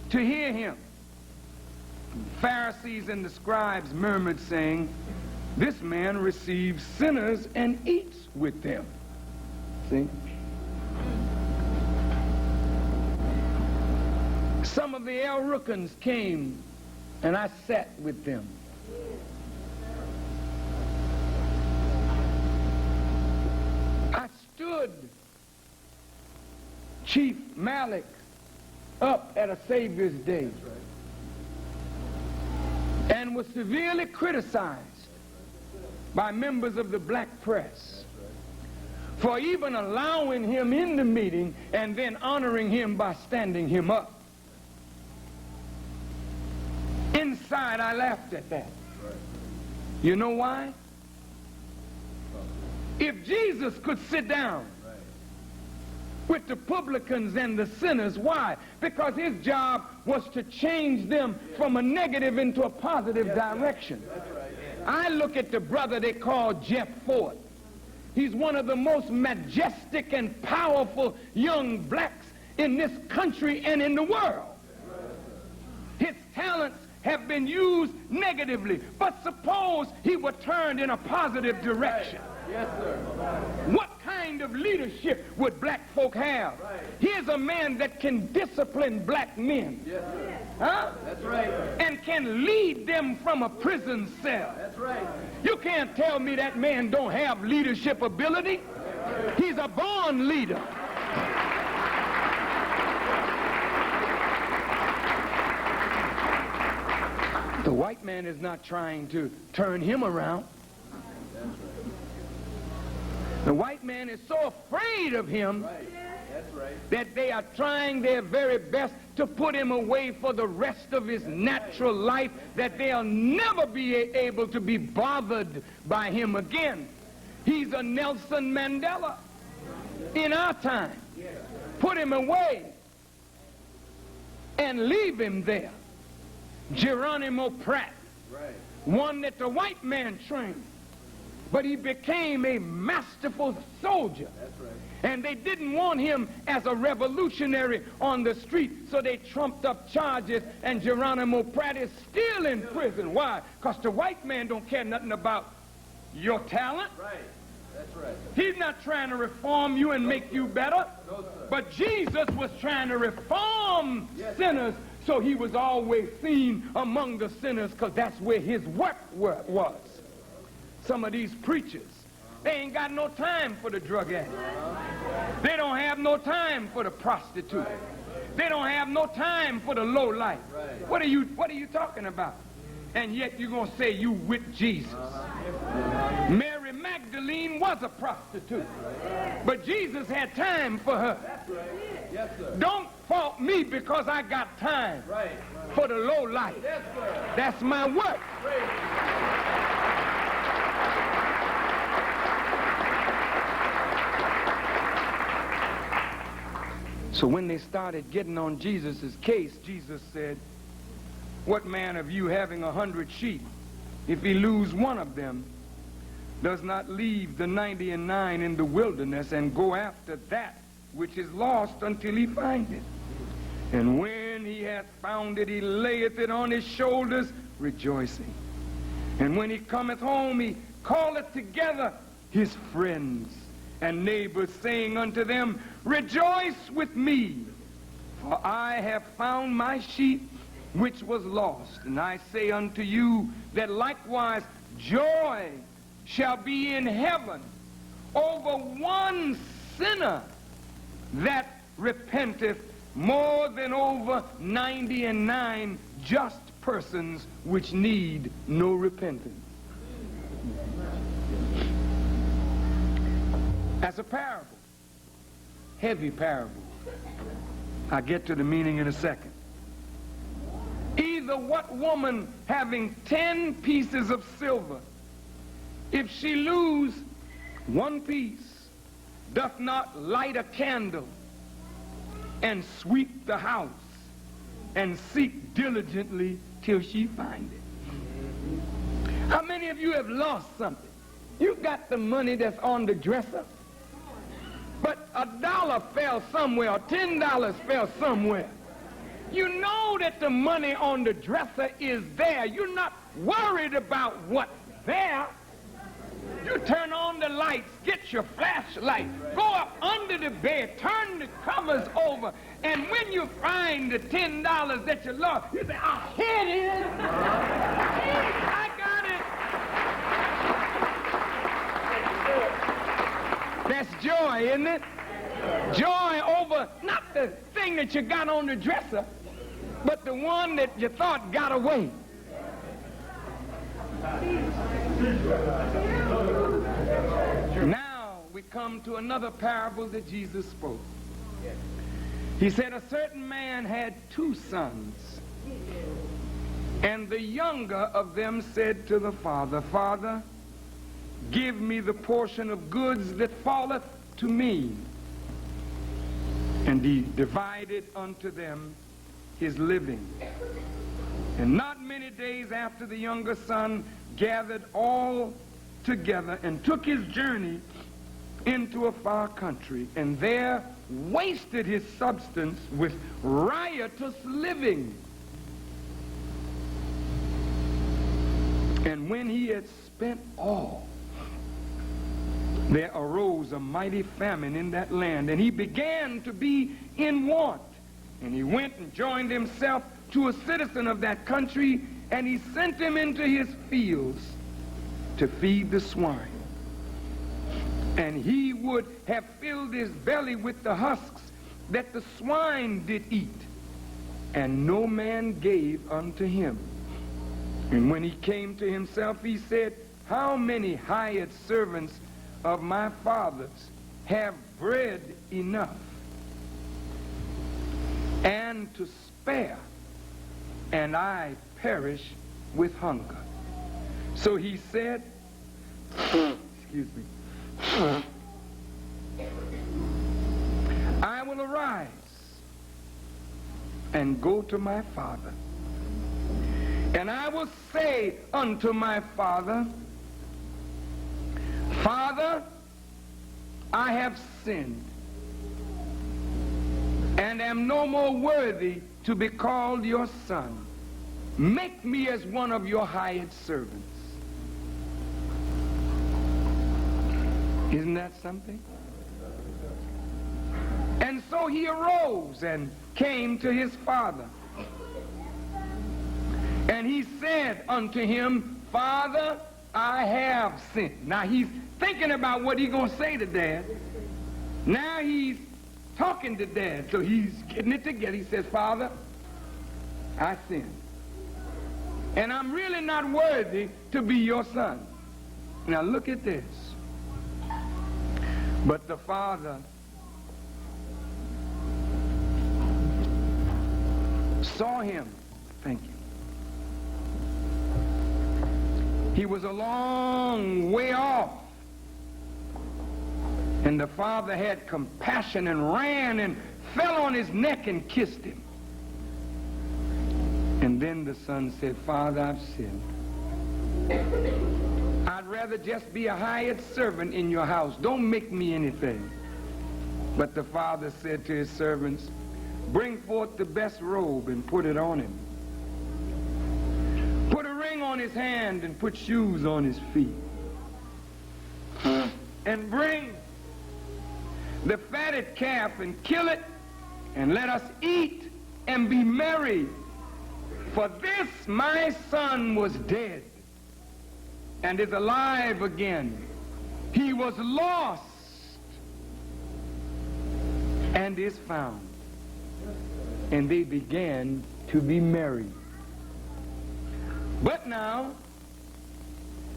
to hear him. The Pharisees and the scribes murmured, saying, this man receives sinners and eats with them. See? Some of the El-Rukans came, and I sat with them. I stood Chief Malik up at a Savior's Day and was severely criticized by members of the black press for even allowing him in the meeting and then honoring him by standing him up. Inside, I laughed at that. You know why? If Jesus could sit down with the publicans and the sinners, why? Because his job was to change them from a negative into a positive direction. I look at the brother they call Jeff Ford. He's one of the most majestic and powerful young blacks in this country and in the world. His talents have been used negatively, but suppose he were turned in a positive direction. Yes, sir. What kind of leadership would black folk have? Here's a man that can discipline black men. Yes, sir. Huh? That's right. And can lead them from a prison cell. That's right. You can't tell me that man don't have leadership ability. He's a born leader. The white man is not trying to turn him around. The white man is so afraid of him that they are trying their very best to put him away for the rest of his natural life, that they'll never be able to be bothered by him again. He's a Nelson Mandela in our time. Put him away and leave him there. Geronimo Pratt, one that the white man trained. but he became a masterful soldier. That's right. And they didn't want him as a revolutionary on the street, so they trumped up charges, and Geronimo Pratt is still in prison. Why? Because the white man don't care nothing about your talent. Right. That's right. He's not trying to reform you and make you better. No, sir. But Jesus was trying to reform Yes. sinners, so he was always seen among the sinners because that's where his work was. Some of these preachers, they ain't got no time for the drug addict. They don't have no time for the prostitute. They don't have no time for the low life. What are you talking about? And yet you're going to say you with Jesus. Mary Magdalene was a prostitute, but Jesus had time for her. Yes, sir. Don't fault me because I got time Right. for the low life. Yes, sir. That's my work. So when they started getting on Jesus' case, Jesus said, what man of you having 100 sheep, if he lose one of them, does not leave the 99 in the wilderness and go after that which is lost until he find it? And when he hath found it, he layeth it on his shoulders, rejoicing. And when he cometh home, he calleth together his friends and neighbors, saying unto them, rejoice with me, for I have found my sheep which was lost. And I say unto you that likewise joy shall be in heaven over one sinner that repenteth, more than over 99 just persons which need no repentance. That's a parable. Heavy parable. I'll get to the meaning in a second. Either what woman having 10 pieces of silver, if she lose one piece, doth not light a candle and sweep the house and seek diligently till she find it? How many of you have lost something? You got the money that's on the dresser, but $1 fell somewhere or $10 fell somewhere. You know that the money on the dresser is there. You're not worried about what's there. You turn on the lights, get your flashlight, go up under the bed, turn the covers over, and when you find the $10 that you lost, you say, ah, here it is. I got it. That's joy, isn't it? Joy over not the thing that you got on the dresser, but the one that you thought got away. Now we come to another parable that Jesus spoke. He said a certain man had 2 sons, and the younger of them said to the father, Father, give me the portion of goods that falleth to me. And he divided unto them his living. And not many days after, the younger son gathered all together and took his journey into a far country, and there wasted his substance with riotous living. And when he had spent all, there arose a mighty famine in that land, and he began to be in want. And he went and joined himself to a citizen of that country, and he sent him into his fields to feed the swine. And he would have filled his belly with the husks that the swine did eat, and no man gave unto him. And when he came to himself, he said, how many hired servants of my father's have bread enough and to spare, and I perish with hunger. So he said, excuse me, I will arise and go to my father, and I will say unto my father, Father, I have sinned and am no more worthy to be called your son. Make me as one of your hired servants. Isn't that something? And so he arose and came to his father. And he said unto him, Father, I have sinned. Now he's thinking about what he's going to say to Dad. Now he's talking to Dad, so he's getting it together. He says, Father, I sinned. And I'm really not worthy to be your son. Now look at this. But the father saw him. Thank you. He was a long way off. And the father had compassion and ran and fell on his neck and kissed him. And then the son said, Father, I've sinned. I'd rather just be a hired servant in your house. Don't make me anything. But the father said to his servants, bring forth the best robe and put it on him. Put a ring on his hand and put shoes on his feet. And bring the fatted calf and kill it, and let us eat and be merry. For this my son was dead and is alive again. He was lost and is found. And they began to be merry. But now,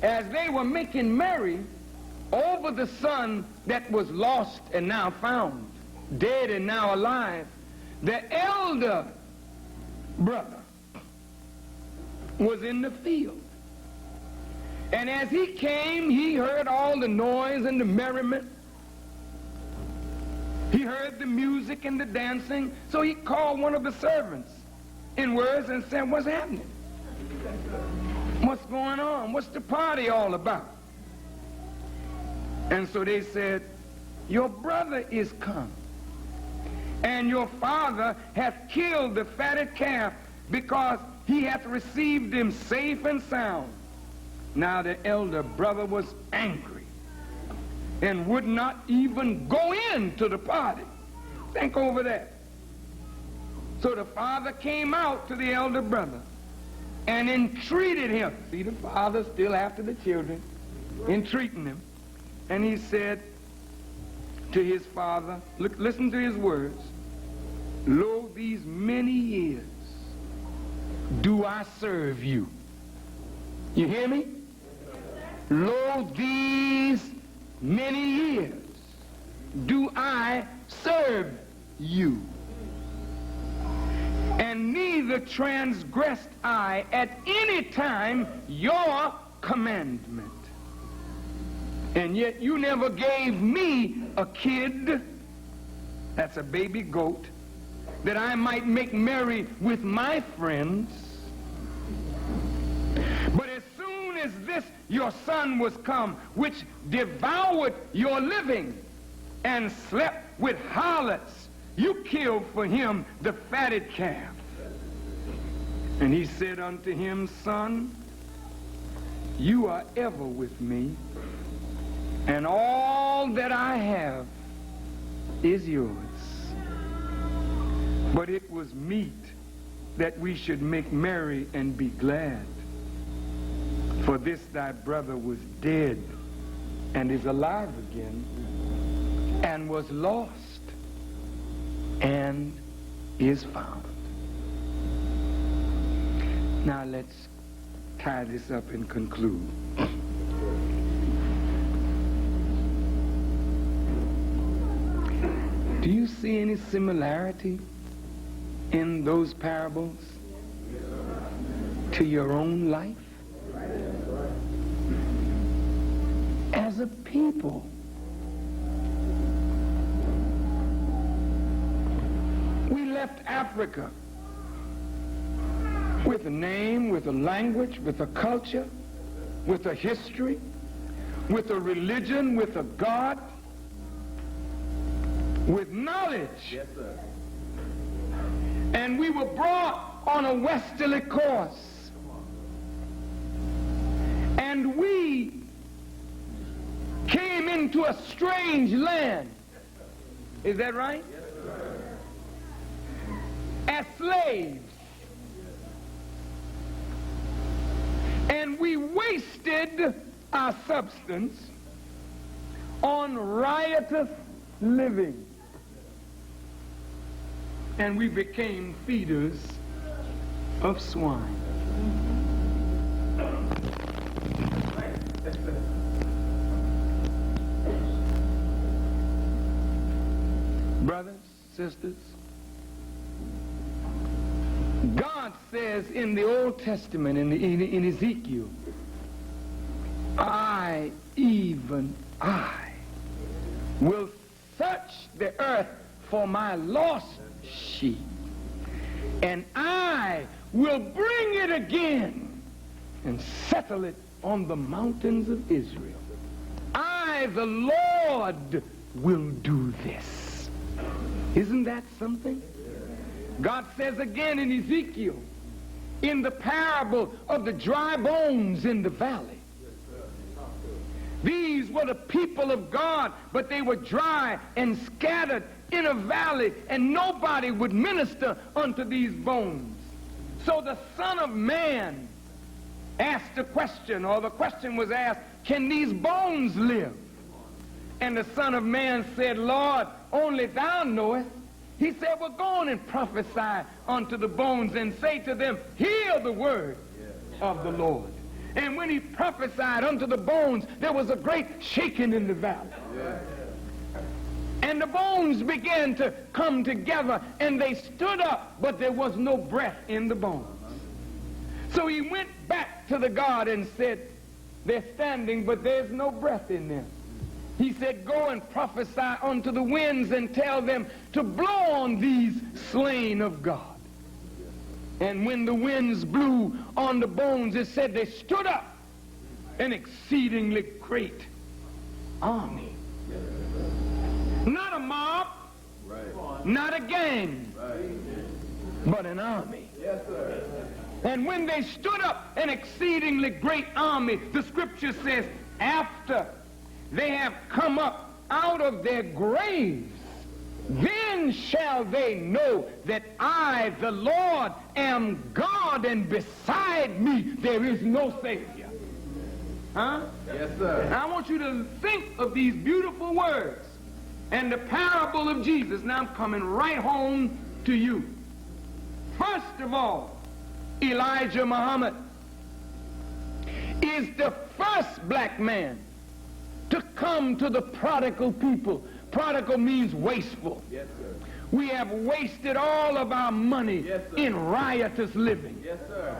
as they were making merry over the son that was lost and now found, dead and now alive, the elder brother was in the field. And as he came, he heard all the noise and the merriment. He heard the music and the dancing. So he called one of the servants in words and said, what's happening? What's going on? What's the party all about? And so they said, your brother is come, and your father hath killed the fatted calf, because he hath received him safe and sound. Now the elder brother was angry and would not even go into the party. Think over that. So the father came out to the elder brother and entreated him. See, the father still after the children, entreating him. And he said to his father, look, listen to his words, lo, these many years do I serve you. You hear me? Lo, these many years do I serve you. And neither transgressed I at any time your commandment. And yet you never gave me a kid, that's a baby goat, that I might make merry with my friends. But as soon as this your son was come, which devoured your living and slept with harlots, you killed for him the fatted calf. And he said unto him, son, you are ever with me, and all that I have is yours. But it was meet that we should make merry and be glad. For this thy brother was dead and is alive again, and was lost and is found. Now let's tie this up and conclude. Do you see any similarity in those parables to your own life? As a people, we left Africa with a name, with a language, with a culture, with a history. with a religion, with a God, with knowledge. Yes, sir. And we were brought on a westerly course. And we came into a strange land. Is that right? Yes, sir. As slaves. And we wasted our substance on riotous living. And we became feeders of swine. Brothers, sisters, God says in the Old Testament, in Ezekiel, I, even I, will search the earth for my lost sheep, and I will bring it again and settle it on the mountains of Israel. I, the Lord, will do this. Isn't that something? God says again in Ezekiel, in the parable of the dry bones in the valley. These were the people of God, but they were dry and scattered in a valley, and nobody would minister unto these bones. So the Son of Man asked a question, or the question was asked, can these bones live? And the Son of Man said, Lord, only thou knowest. He said, well, go on and prophesy unto the bones and say to them, hear the word of the Lord. And when he prophesied unto the bones, there was a great shaking in the valley. And the bones began to come together, and they stood up, but there was no breath in the bones. So he went back to the God and said, they're standing, but there's no breath in them. He said, go and prophesy unto the winds and tell them to blow on these slain of God. And when the winds blew on the bones, it said they stood up, an exceedingly great army. Not a mob, not a gang, but an army. Yes, sir. And when they stood up, an exceedingly great army, the scripture says, after they have come up out of their graves, then shall they know that I, the Lord, am God, and beside me there is no Savior. Huh? Yes, sir. Now I want you to think of these beautiful words and the parable of Jesus. Now I'm coming right home to you. First of all, Elijah Muhammad is the first black man to come to the prodigal people. Prodigal means wasteful. Yes, sir. We have wasted all of our money in riotous living. Yes, sir.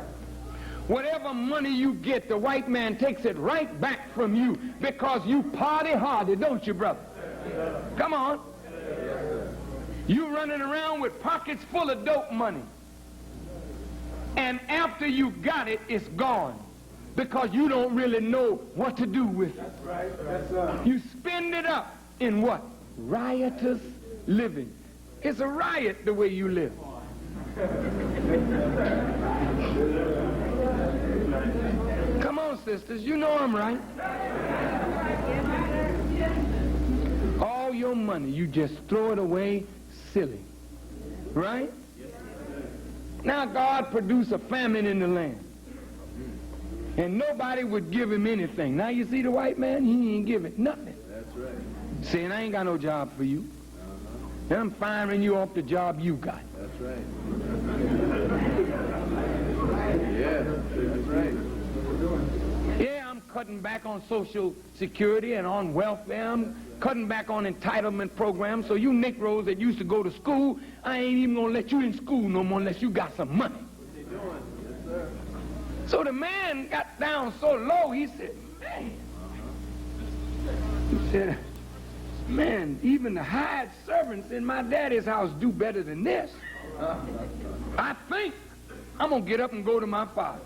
Whatever money you get, the white man takes it right back from you because you party hardy, don't you, brother? Come on. You running around with pockets full of dope money. And after you got it, it's gone because you don't really know what to do with it. That's right. Yes, sir. You spend it up in what? Riotous living. It's a riot the way you live. Come on, sisters, you know I'm right. All your money, you just throw it away silly. Right? Now God produced a famine in the land. And nobody would give him anything. Now you see the white man, he ain't giving nothing. That's right. Saying, I ain't got no job for you. And I'm firing you off the job you got. That's right. Yeah, that's right. Yeah, I'm cutting back on Social Security and on welfare. I'm cutting back on entitlement programs. So you Negroes that used to go to school, I ain't even going to let you in school no more unless you got some money. What they doing? Yes, sir. So the man got down so low, he said, man. He said, man, even the hired servants in my daddy's house do better than this. I think I'm going to get up and go to my father.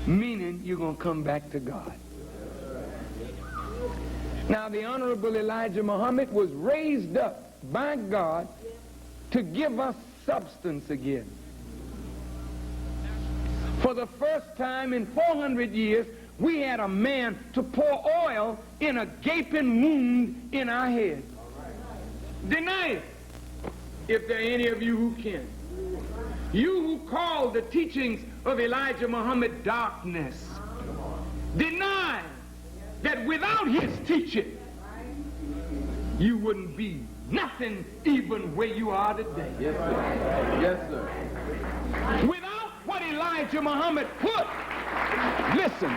Meaning you're going to come back to God. Now, the Honorable Elijah Muhammad was raised up by God to give us substance again. For the first time in 400 years, we had a man to pour oil in a gaping wound in our head. Deny it, if there are any of you who can. You who call the teachings of Elijah Muhammad darkness, deny that without his teaching, you wouldn't be nothing even where you are today. Yes, sir. Yes, sir. Without what Elijah Muhammad put, listen,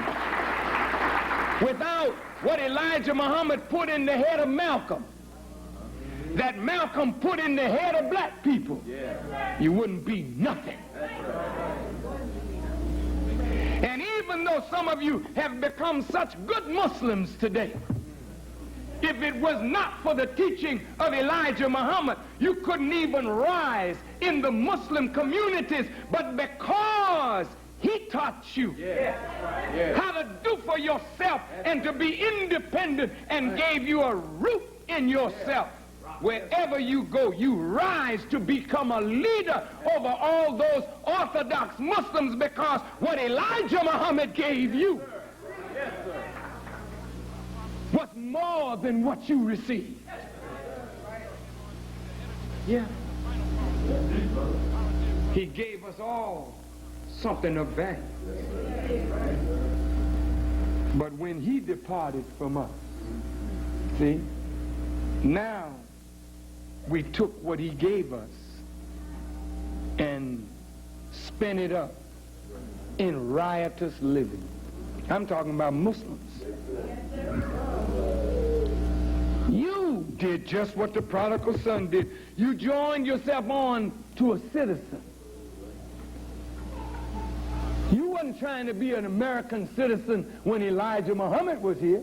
without what Elijah Muhammad put in the head of Malcolm, that Malcolm put in the head of black people, you wouldn't be nothing. And even though some of you have become such good Muslims today, if it was not for the teaching of Elijah Muhammad, you couldn't even rise in the Muslim communities. But because he taught you how to do for yourself and to be independent and gave you a root in yourself, wherever you go, you rise to become a leader over all those Orthodox Muslims, because what Elijah Muhammad gave you was more than what you received. Yeah. He gave us all something of value. But when he departed from us, see, now we took what he gave us and spent it up in riotous living. I'm talking about Muslims. You did just what the prodigal son did. You joined yourself on to a citizen. You wasn't trying to be an American citizen when Elijah Muhammad was here.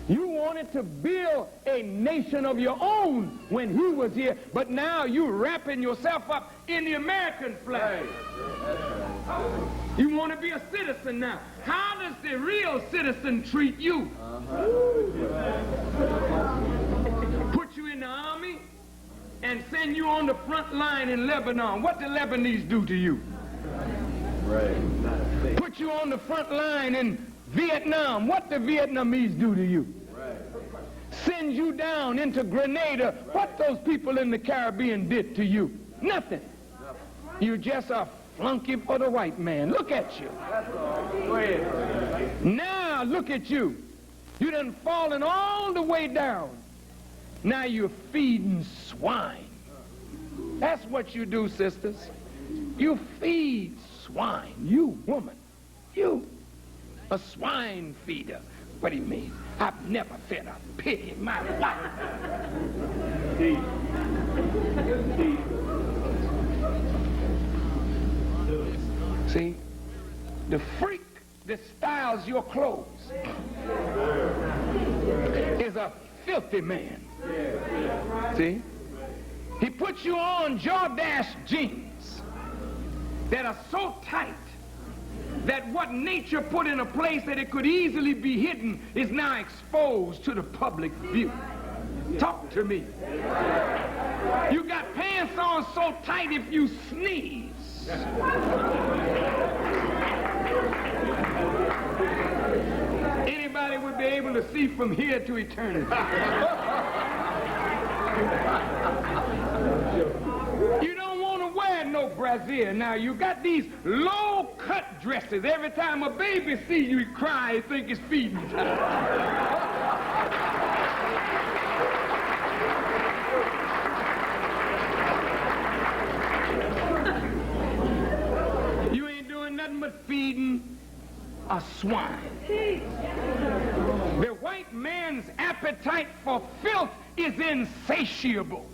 You wanted to build a nation of your own when he was here, but now you're wrapping yourself up in the American flag. You want to be a citizen now. How does the real citizen treat you? Put you in the army and send you on the front line in Lebanon. What the Lebanese do to you? Put you on the front line in Vietnam. What the Vietnamese do to you? Send you down into Grenada. What those people in the Caribbean did to you? Nothing. You just a flunky for the white man. Look at you. Now look at you. You done fallen all the way down. Now you're feeding swine. That's what you do, sisters. You feed swine. You woman. You. A swine feeder. What do you mean? I've never fed a pig in my life. See, the freak that styles your clothes is a filthy man. See? He puts you on Jordache jeans that are so tight that what nature put in a place that it could easily be hidden is now exposed to the public view. Talk to me. You got pants on so tight if you sneeze, anybody would be able to see from here to eternity. You don't want to wear no brassiere. Now, you got these low-cut dresses. Every time a baby sees you, he cries, he thinks it's feeding time. You ain't doing nothing but feeding a swine. The white man's appetite for filth is insatiable.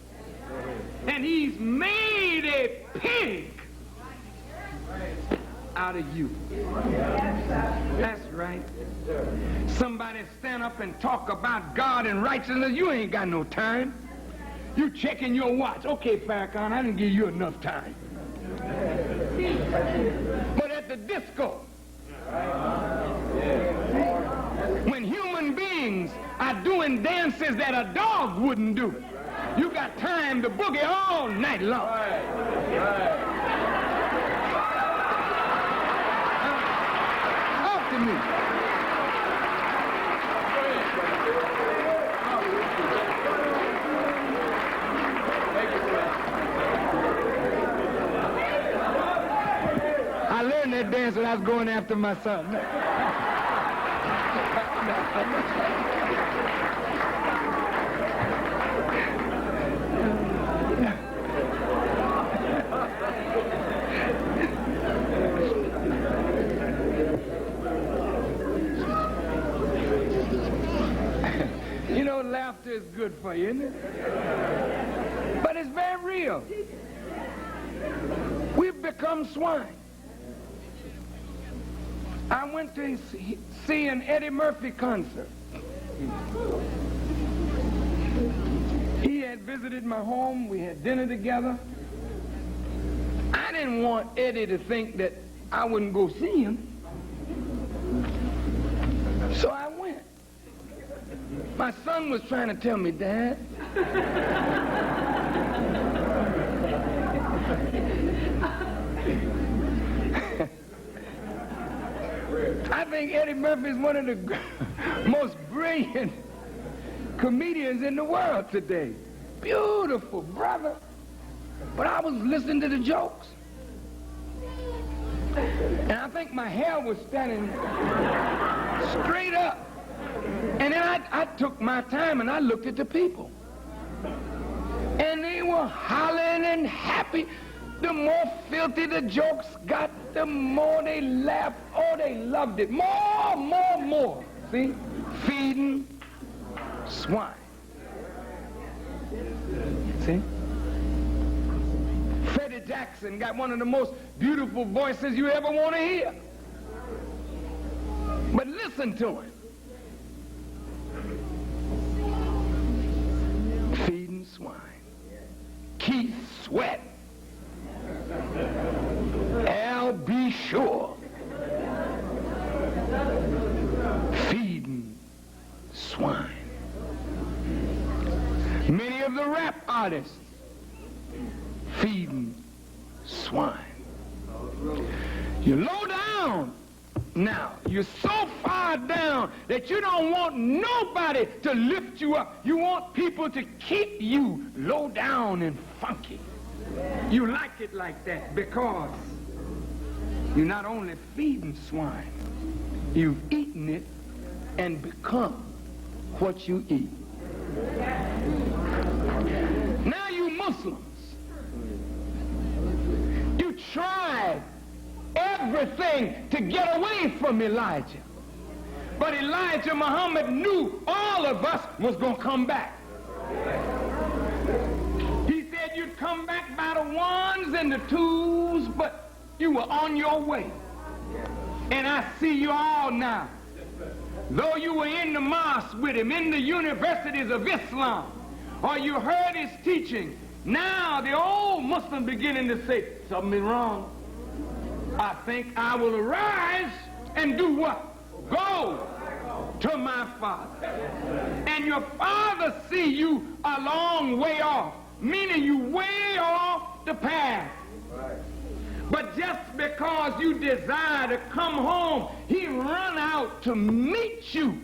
And he's made a pig out of you. That's right. Somebody stand up and talk about God and righteousness. You ain't got no time. You checking your watch. Okay, Farrakhan, I didn't give you enough time. But at the disco, when human beings doing dances that a dog wouldn't do. You got time to boogie all night long. Talk to me. I learned that dance when I was going after my son. You know, laughter is good for you, isn't it? But it's very real. We've become swine. I went to see an Eddie Murphy concert. He had visited my home. We had dinner together. I didn't want Eddie to think that I wouldn't go see him. So I went. My son was trying to tell me, Dad, I think Eddie Murphy is one of the most brilliant comedians in the world today. Beautiful brother. But I was listening to the jokes. And I think my hair was standing straight up. And then I took my time and I looked at the people. And they were hollering and happy. The more filthy the jokes got, the more they laughed. Oh, they loved it. More. See? Feeding swine. See? Freddie Jackson got one of the most beautiful voices you ever want to hear. But listen to him. Feeding swine. Keith Sweat. L.B. Sure. Feeding swine. Many of the rap artists feeding swine. You're low down now. You're so far down that you don't want nobody to lift you up. You want people to keep you low down and funky. You like it like that because you're not only feeding swine, you've eaten it and become what you eat. Now you Muslims, you tried everything to get away from Elijah. But Elijah Muhammad knew all of us was going to come back. He said you'd come back by the ones and the twos, but you were on your way. And I see you all now. Though you were in the mosque with him, in the universities of Islam, or you heard his teaching, now the old Muslim beginning to say, something is wrong. I think I will arise and do what? Go to my father. And your father see you a long way off, meaning you way off the path. But just because you desire to come home, he run out to meet you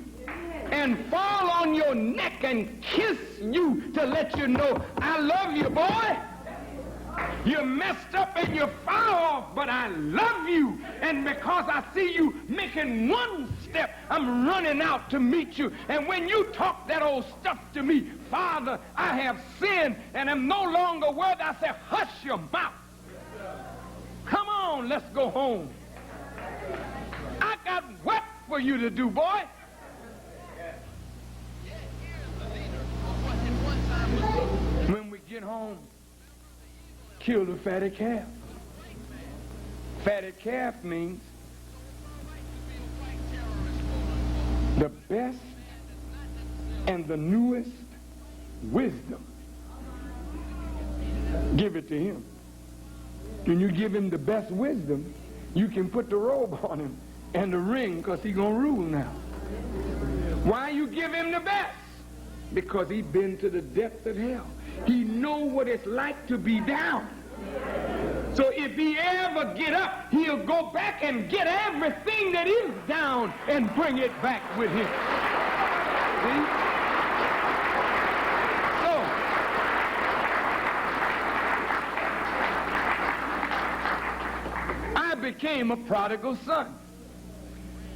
and fall on your neck and kiss you to let you know, I love you, boy. You're messed up and you're far off, but I love you. And because I see you making one step, I'm running out to meet you. And when you talk that old stuff to me, Father, I have sinned and am no longer worthy, I say, hush your mouth. Come on, let's go home. I got work for you to do, boy. When we get home, kill the fatted calf. Fatted calf means the best and the newest wisdom. Give it to him. When you give him the best wisdom, you can put the robe on him and the ring, because he's going to rule now. Why you give him the best? because he'd been to the depth of hell. He know what it's like to be down. So if he ever get up, he'll go back and get everything that is down and bring it back with him. See? So, I became a prodigal son.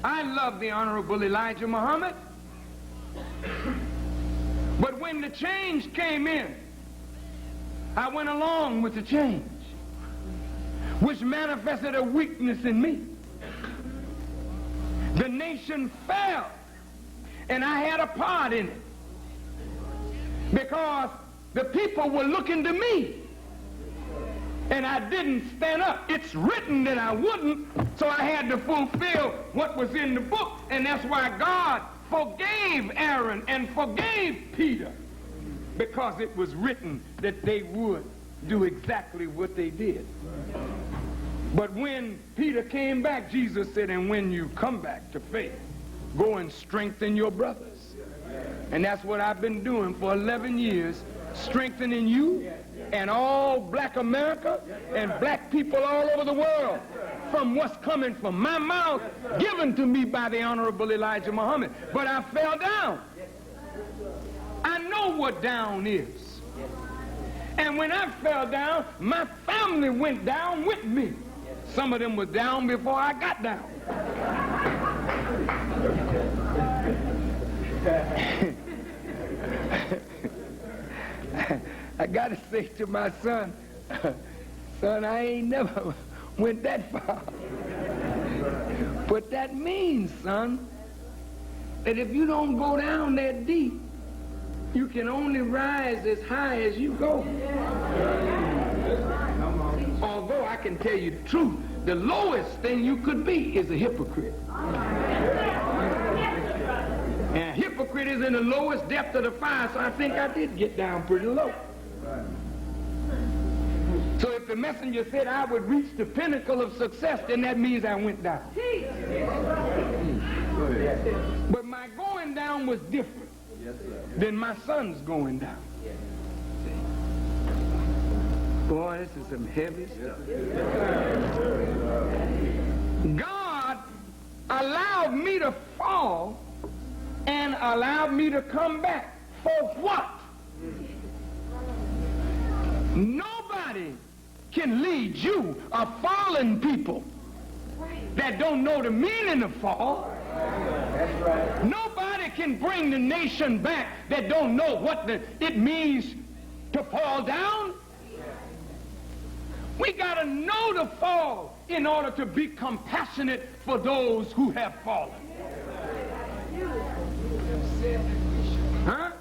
I love the Honorable Elijah Muhammad. But when the change came in, I went along with the change, which manifested a weakness in me. The nation fell, and I had a part in it, because the people were looking to me, and I didn't stand up. It's written that I wouldn't, so I had to fulfill what was in the book, and that's why God forgave Aaron and forgave Peter, because it was written that they would do exactly what they did. But when Peter came back, Jesus said, and when you come back to faith, go and strengthen your brothers. And that's what I've been doing for 11 years, strengthening you and all black America and black people all over the world from what's coming from my mouth, given to me by the Honorable Elijah Muhammad. But I fell down. I know what down is. And when I fell down, my family went down with me. Some of them were down before I got down. I got to say to my son, son, I ain't never went that far. But that means, son, that if you don't go down that deep, you can only rise as high as you go. Although I can tell you the truth, the lowest thing you could be is a hypocrite. And a hypocrite is in the lowest depth of the fire, so I think I did get down pretty low. So if the messenger said I would reach the pinnacle of success, then that means I went down. But my going down was different than my son's going down. Boy, this is some heavy stuff. God allowed me to fall and allowed me to come back. For what? Nobody can lead you, a fallen people that don't know the meaning of fall. That's right. Nobody can bring the nation back that don't know what it means to fall down. We got to know the fall in order to be compassionate for those who have fallen. Huh?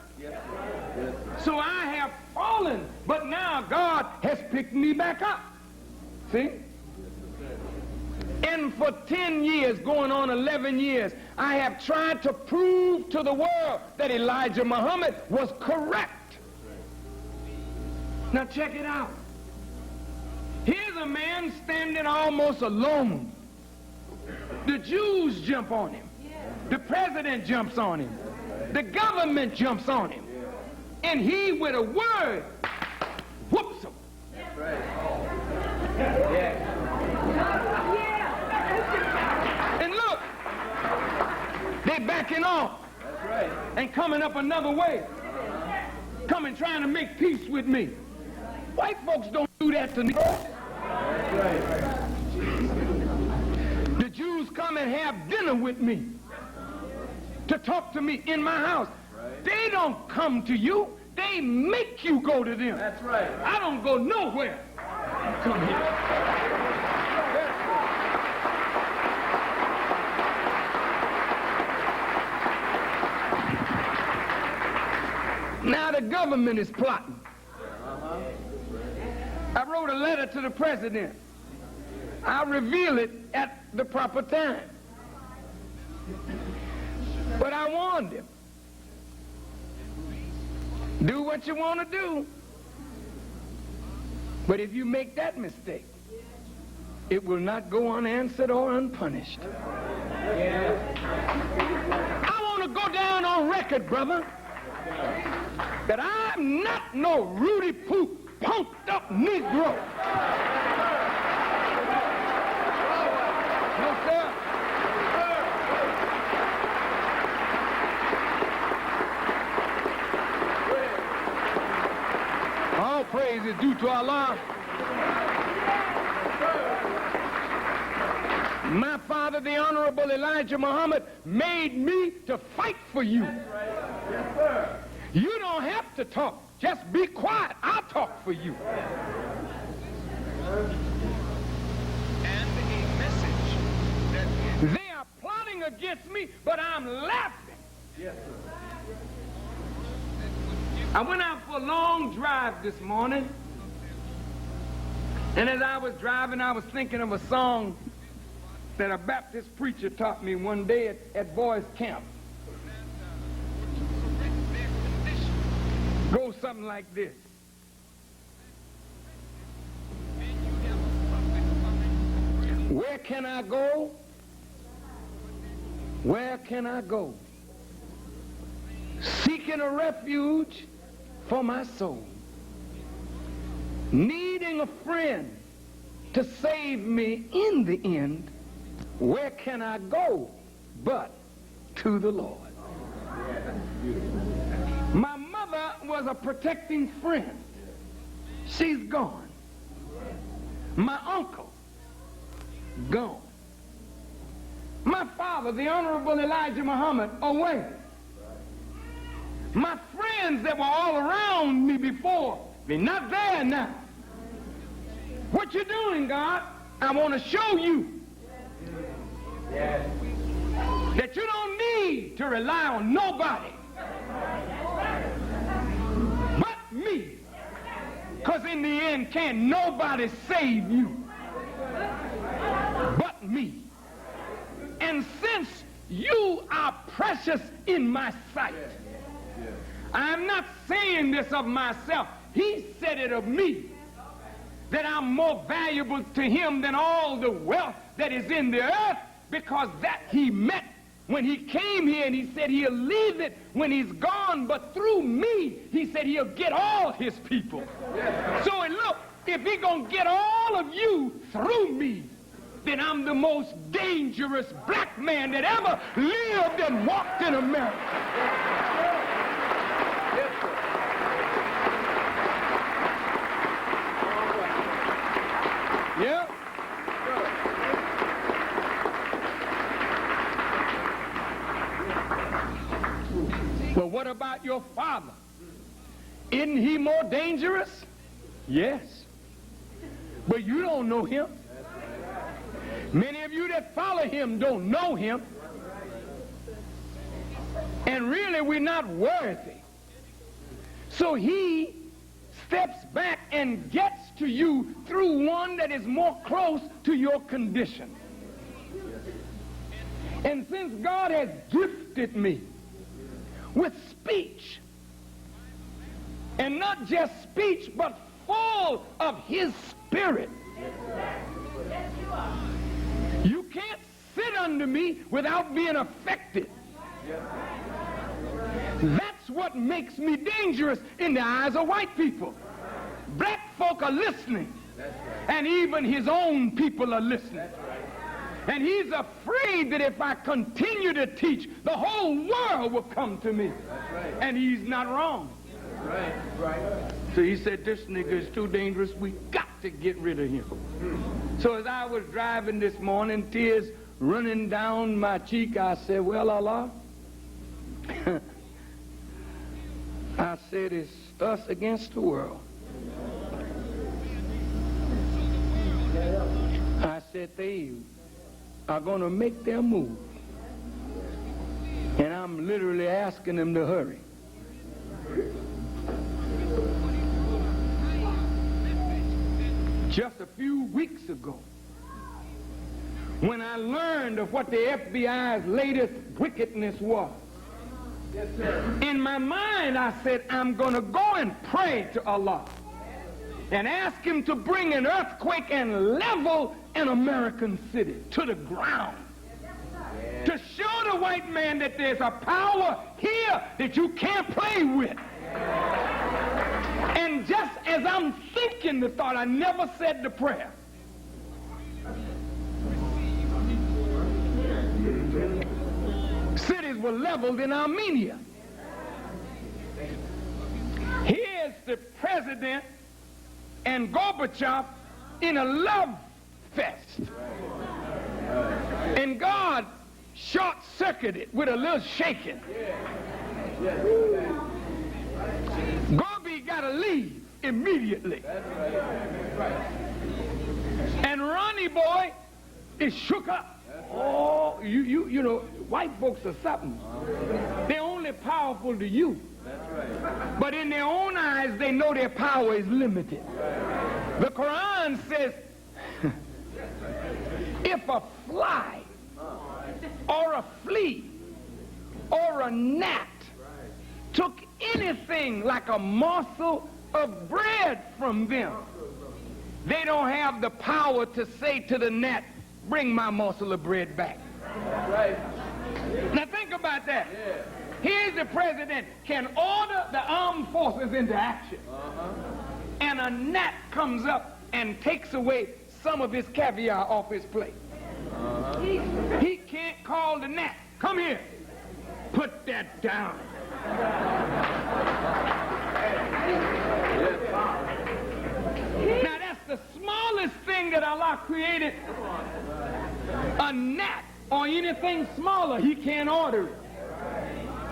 So I have fallen, but now God has picked me back up. See? And for 10 years, going on 11 years, I have tried to prove to the world that Elijah Muhammad was correct. Now check it out. Here's a man standing almost alone. The Jews jump on him. The president jumps on him. The government jumps on him. And he, with a word, whoops him. That's right. And look, they're backing off. That's right. And coming up another way. Coming, trying to make peace with me. White folks don't do that to me. That's right. The Jews come and have dinner with me, to talk to me in my house. Right. They don't come to you. They make you go to them. That's right. I don't go nowhere. Come here. Now the government is plotting. I wrote a letter to the president. I'll reveal it at the proper time. But I warned him. Do what you want to do. But if you make that mistake, it will not go unanswered or unpunished. I want to go down on record, brother, that I'm not no Rudy Poop, punked up Negro. No, sir. All praise is due to Allah. My father, the Honorable Elijah Muhammad, made me to fight for you. You don't have to talk. Just be quiet. I'll talk for you. And a message that they are plotting against me, but I'm laughing. Yes, sir. I went out for a long drive this morning, and as I was driving, I was thinking of a song that a Baptist preacher taught me one day at boys' camp. Goes something like this. Where can I go? Where can I go? Seeking a refuge for my soul. Needing a friend to save me in the end. Where can I go but to the Lord? My mother was a protecting friend. She's gone. My uncle, gone. My father, the Honorable Elijah Muhammad, away. My friends that were all around me before, they're not there now. What you doing, God? I want to show you that you don't need to rely on nobody but me. Because in the end, can't nobody save you but me. And since you are precious in my sight, I'm not saying this of myself. He said it of me, that I'm more valuable to him than all the wealth that is in the earth, because that he meant when he came here, and he said he'll leave it when he's gone, but through me, he said he'll get all his people. So look, if he gonna get all of you through me, then I'm the most dangerous black man that ever lived and walked in America. Yeah. Well, what about your father? Isn't he more dangerous? Yes. But you don't know him. Many of you that follow him don't know him. And really, we're not worthy. So he steps back and gets to you through one that is more close to your condition. And since God has gifted me with speech, and not just speech, but full of his spirit, you can't sit under me without being affected. That's what makes me dangerous in the eyes of white people. Black folk are listening, and even his own people are listening. And he's afraid that if I continue to teach, the whole world will come to me. And he's not wrong. So he said, this nigga is too dangerous. We got to get rid of him. So as I was driving this morning, tears running down my cheek, I said, well, Allah, I said, it's us against the world. I said, they are going to make their move. And I'm literally asking them to hurry. Just a few weeks ago, when I learned of what the FBI's latest wickedness was, in my mind I said, I'm going to go and pray to Allah and ask him to bring an earthquake and level an American city to the ground. to show the white man that there's a power here that you can't play with. And just as I'm thinking the thought, I never said the prayer. Cities were leveled in Armenia. Here's the president and Gorbachev in a love fest. And God short-circuited with a little shaking. Gorby got to leave immediately. And Ronnie boy is shook up. Oh, you know, white folks are something. They're only powerful to you. But in their own eyes, they know their power is limited. The Quran says, if a fly or a flea or a gnat took anything like a morsel of bread from them, they don't have the power to say to the gnat, bring my morsel of bread back. Now think about that. Here's the president can order the armed forces into action. And a gnat comes up and takes away some of his caviar off his plate. He can't call the gnat. Come here. Put that down. Now that's the smallest thing that Allah created. A gnat or anything smaller, he can't order it.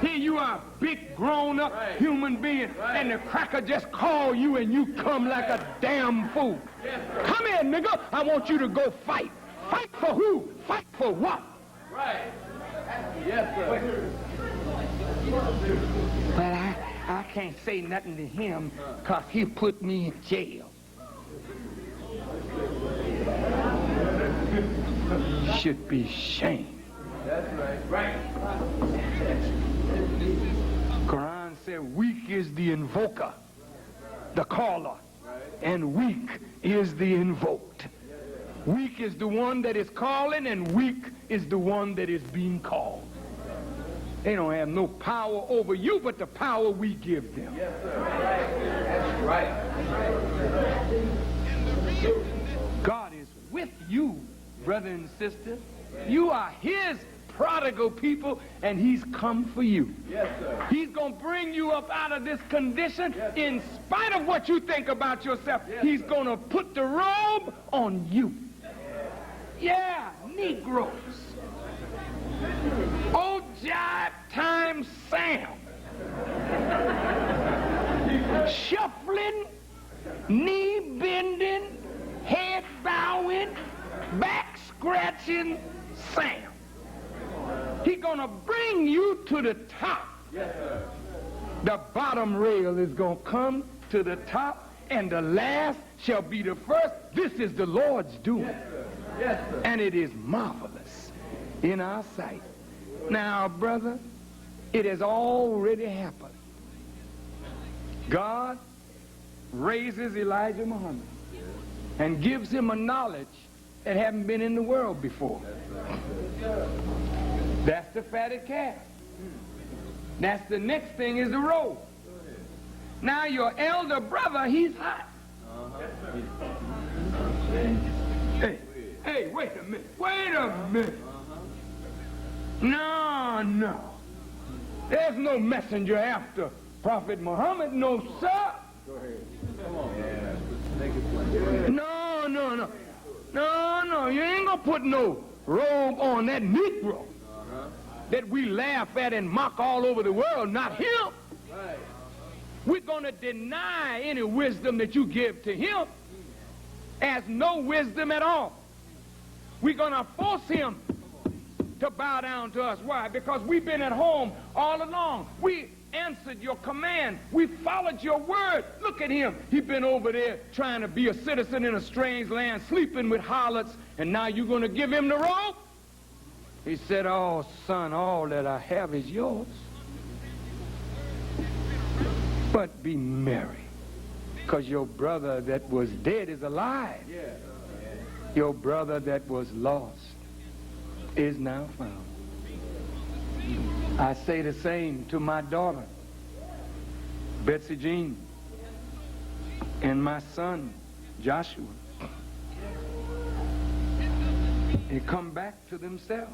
Here you are, big grown-up human being, and the cracker just call you and you come like a damn fool. Come here, nigga. I want you to go fight. Fight for who? Fight for what? Right. Yes, sir. But I can't say nothing to him because he put me in jail. Should be shame. That's right. Quran said weak is the invoker, the caller, and weak is the invoked. Weak is the one that is calling, and weak is the one that is being called. They don't have no power over you but the power we give them. Yes, sir. That's right. God is with you, brother and sister. You are his prodigal people, and he's come for you. Yes, sir. He's going to bring you up out of this condition. Yes, in spite of what you think about yourself. Yes, he's going to put the robe on you. Yeah, Negroes. Old Jive Time Sam. Shuffling, knee bending, head bowing, back scratching Sam. He's going to bring you to the top. Yes, sir. The bottom rail is going to come to the top, and the last shall be the first. This is the Lord's doing. Yes, sir. Yes, sir. And it is marvelous in our sight. Now, brother, it has already happened. God raises Elijah Muhammad and gives him a knowledge that haven't been in the world before. That's the fatted calf. That's the next thing is the robe. Now your elder brother, he's hot. Hey, wait a minute. No. There's no messenger after Prophet Muhammad, no sir. Go ahead. Come on. No, you ain't gonna put no robe on that Negro that we laugh at and mock all over the world, not him. Right. We're gonna deny any wisdom that you give to him as no wisdom at all. We're gonna force him to bow down to us. Why? Because we've been at home all along. We answered your command. We followed your word. Look at him. He's been over there trying to be a citizen in a strange land, sleeping with harlots, and now you're going to give him the robe? He said, oh, son, all that I have is yours. But be merry, because your brother that was dead is alive. Your brother that was lost is now found. I say the same to my daughter, Betsy Jean, and my son, Joshua. They come back to themselves.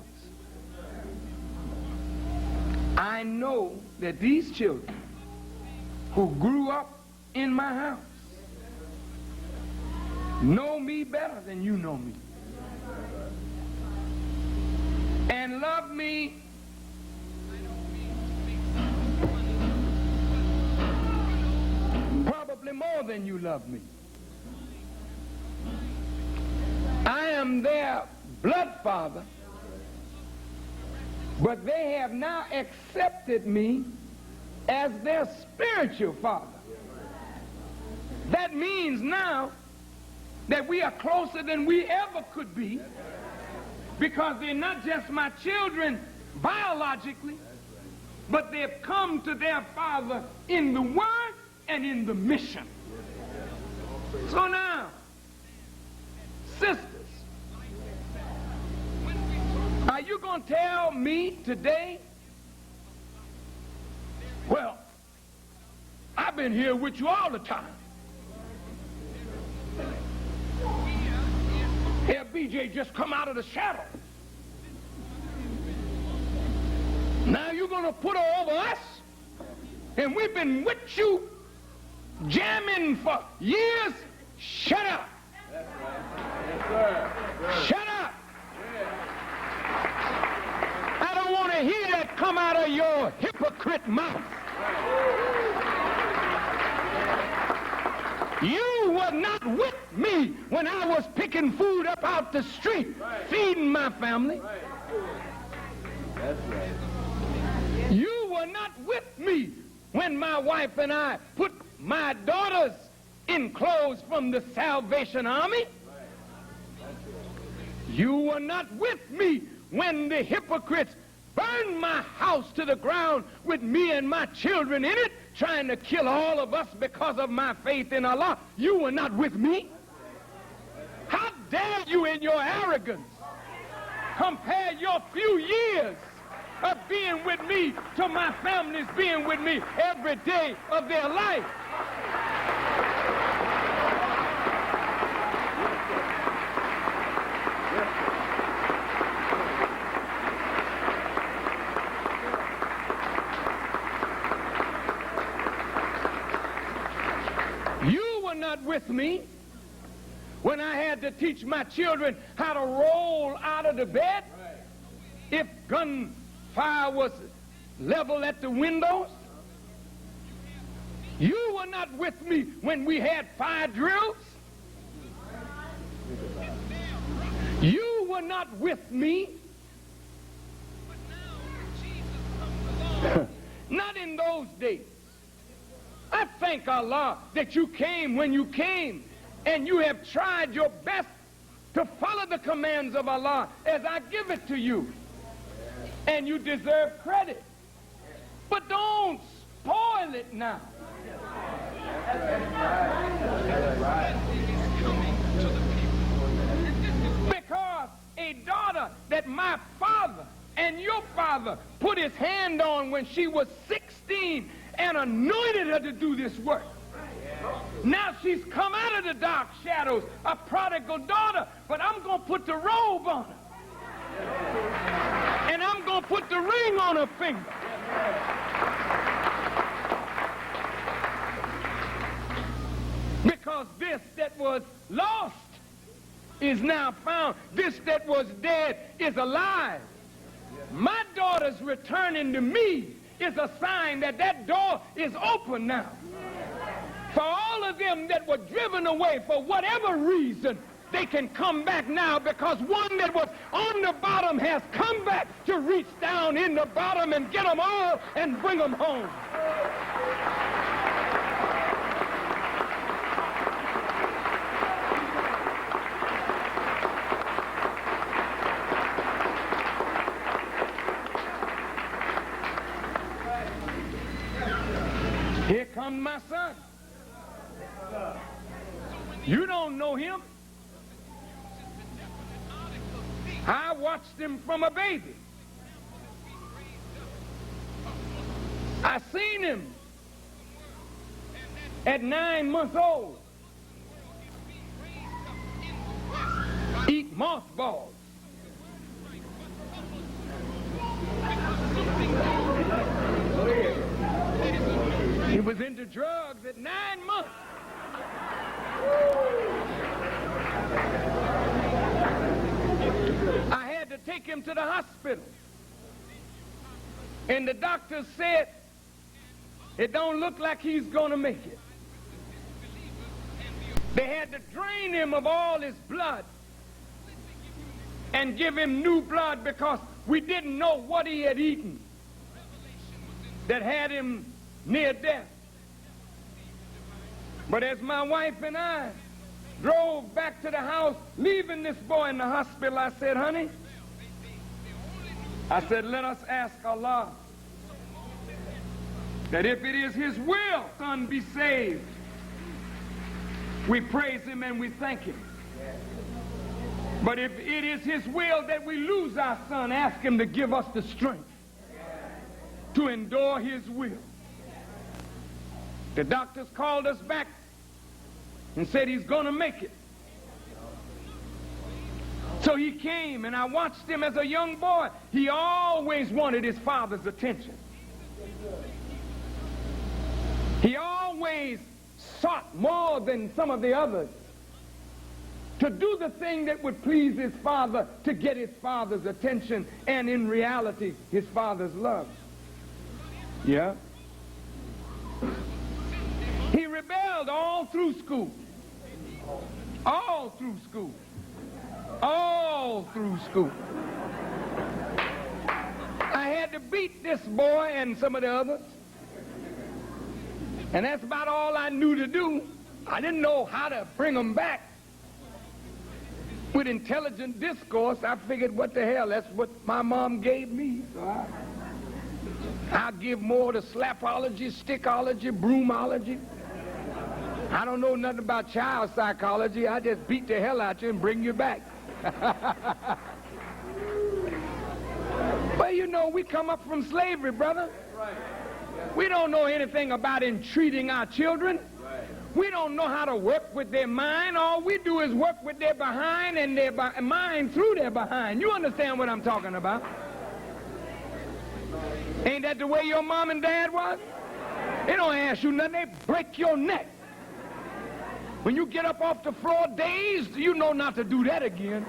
I know that these children who grew up in my house know me better than you know me, and love me probably more than you love me. I am their blood father, but they have now accepted me as their spiritual father. That means now that we are closer than we ever could be, because they're not just my children biologically, but they've come to their father in the word and in the mission. So now, sisters, are you going to tell me today, well, I've been here with you all the time. Here, BJ just come out of the shadow. Now you're going to put her over us? And we've been with you jamming for years? Shut up. That's right. Yes, sir. Shut up. I don't want to hear that come out of your hypocrite mouth. You were not with me when I was picking food up out the street, feeding my family. That's right. You were not with me when my wife and I put my daughters in clothes from the Salvation Army. You were not with me when the hypocrites burned my house to the ground with me and my children in it, trying to kill all of us because of my faith in Allah. You were not with me. How dare you in your arrogance compare your few years of being with me to my family's being with me every day of their life? Not with me when I had to teach my children how to roll out of the bed if gunfire was leveled at the windows. You were not with me when we had fire drills. You were not with me. Not in those days. I thank Allah that you came when you came, and you have tried your best to follow the commands of Allah as I give it to you. And you deserve credit. But don't spoil it now. Because a daughter that my father and your father put his hand on when she was 16 and anointed her to do this work. Now she's come out of the dark shadows, a prodigal daughter, but I'm going to put the robe on her. And I'm going to put the ring on her finger. Because this that was lost is now found. This that was dead is alive. My daughter's returning to me is a sign that that door is open now. For all of them that were driven away for whatever reason, they can come back now, because one that was on the bottom has come back to reach down in the bottom and get them all and bring them home. Here comes my son. You don't know him. I watched him from a baby. I seen him at 9 months old eat mothballs. He was into drugs at 9 months. I had to take him to the hospital. And the doctor said, it don't look like he's going to make it. They had to drain him of all his blood and give him new blood because we didn't know what he had eaten that had him near death. But as my wife and I drove back to the house, leaving this boy in the hospital, I said, honey, I said, let us ask Allah that if it is his will, son be saved. We praise him and we thank him. But if it is his will that we lose our son, ask him to give us the strength to endure his will. The doctors called us back and said he's going to make it. So he came, and I watched him as a young boy. He always wanted his father's attention. He always sought more than some of the others to do the thing that would please his father, to get his father's attention, and in reality, his father's love. Yeah. He rebelled all through school. All through school. All through school. I had to beat this boy and some of the others. And that's about all I knew to do. I didn't know how to bring them back. With intelligent discourse, I figured, what the hell, that's what my mom gave me. So I'll give more to slapology, stickology, broomology. I don't know nothing about child psychology. I just beat the hell out you and bring you back. Well, you know, we come up from slavery, brother. We don't know anything about entreating our children. We don't know how to work with their mind. All we do is work with their behind and their mind through their behind. You understand what I'm talking about? Ain't that the way your mom and dad was? They don't ask you nothing. They break your neck. When you get up off the floor dazed, you know not to do that again.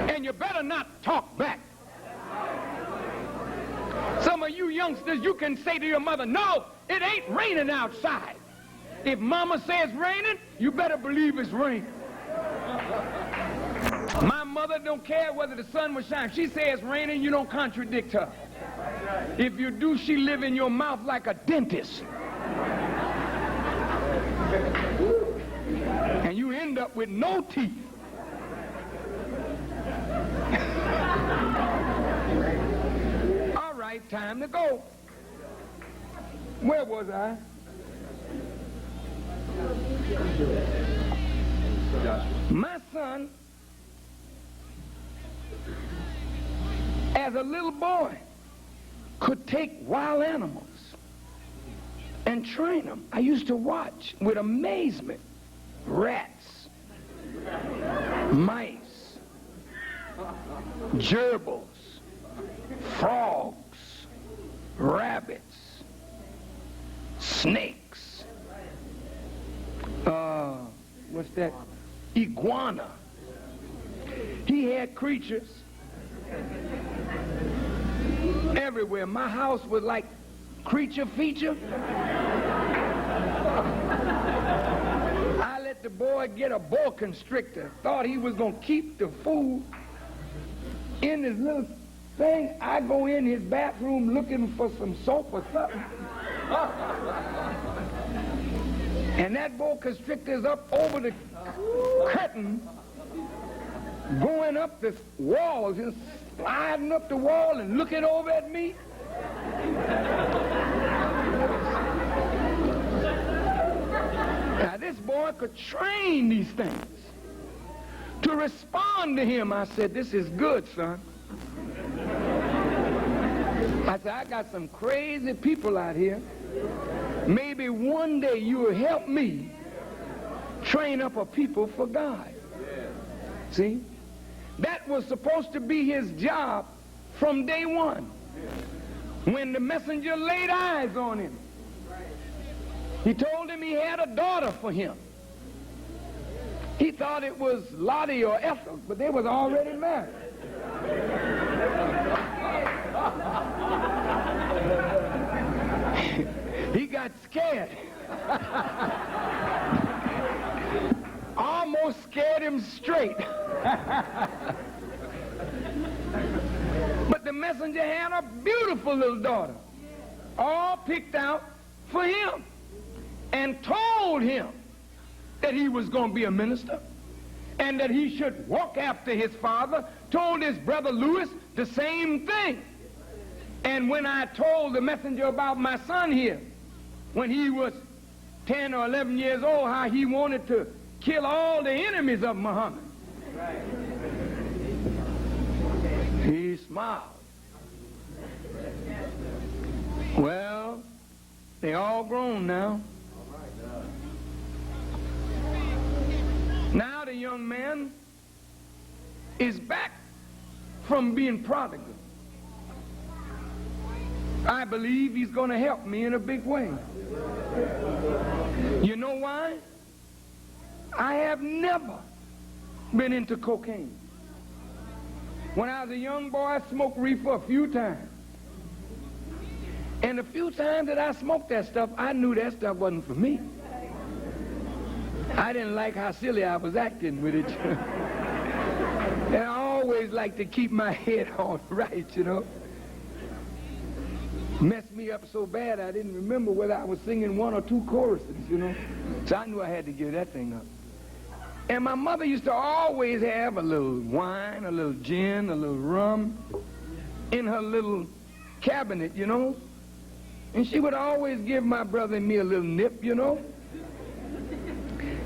And you better not talk back. Some of you youngsters, you can say to your mother, no, it ain't raining outside. If mama says raining, you better believe it's raining. My mother don't care whether the sun was shining. She says raining, you don't contradict her. If you do, she live in your mouth like a dentist. And you end up with no teeth. All right, time to go. Where was I? My son, as a little boy, could take wild animals and train them. I used to watch with amazement rats, mice, gerbils, frogs, rabbits, snakes, what's that? Iguana. He had creatures everywhere. My house was like creature feature. I let the boy get a boa constrictor. Thought he was going to keep the food in his little thing. I go in his bathroom looking for some soap or something. And that boa constrictor's up over the curtain, going up the walls and sliding up the wall and looking over at me. Now this boy could train these things to respond to him. I said, this is good, son. I said, I got some crazy people out here. Maybe one day you will help me train up a people for God. See? That was supposed to be his job from day one. When the messenger laid eyes on him, he told him he had a daughter for him. He thought it was Lottie or Ethel, but they was already married. He got scared. Almost scared him straight. But the messenger had a beautiful little daughter, all picked out for him, and told him that he was going to be a minister and that he should walk after his father. Told his brother Louis the same thing. And when I told the messenger about my son here, when he was 10 or 11 years old, how he wanted to kill all the enemies of Muhammad, he smiled. Well, they all grown now. Now the young man is back from being prodigal. I believe he's going to help me in a big way. You know why? I have never been into cocaine. When I was a young boy, I smoked reefer a few times. And the few times that I smoked that stuff, I knew that stuff wasn't for me. I didn't like how silly I was acting with it. And I always like to keep my head on right, you know. Messed me up so bad I didn't remember whether I was singing one or two choruses, you know. So I knew I had to give that thing up. And my mother used to always have a little wine, a little gin, a little rum in her little cabinet, you know. And she would always give my brother and me a little nip, you know.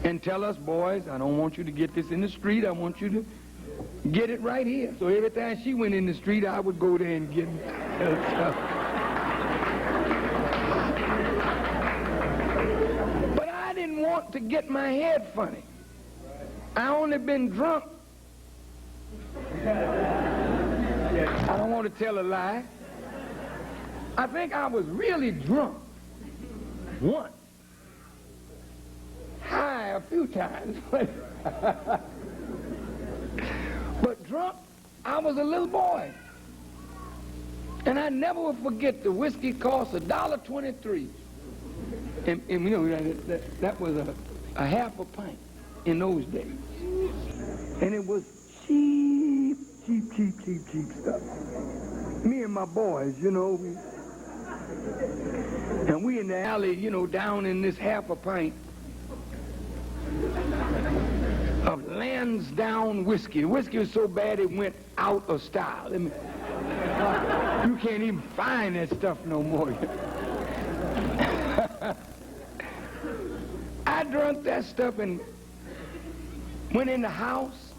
And tell us, boys, I don't want you to get this in the street. I want you to get it right here. So every time she went in the street, I would go there and get it. But I didn't want to get my head funny. I only been drunk. I don't want to tell a lie. I think I was really drunk once. High a few times. But drunk, I was a little boy. And I never will forget the whiskey cost $1.23. And you know, that was a half a pint in those days. And it was cheap stuff. Me and my boys, you know, and we in the alley, you know, down in this half a pint of Lansdowne whiskey. The whiskey was so bad it went out of style. I mean, you can't even find that stuff no more. I drank that stuff and went in the house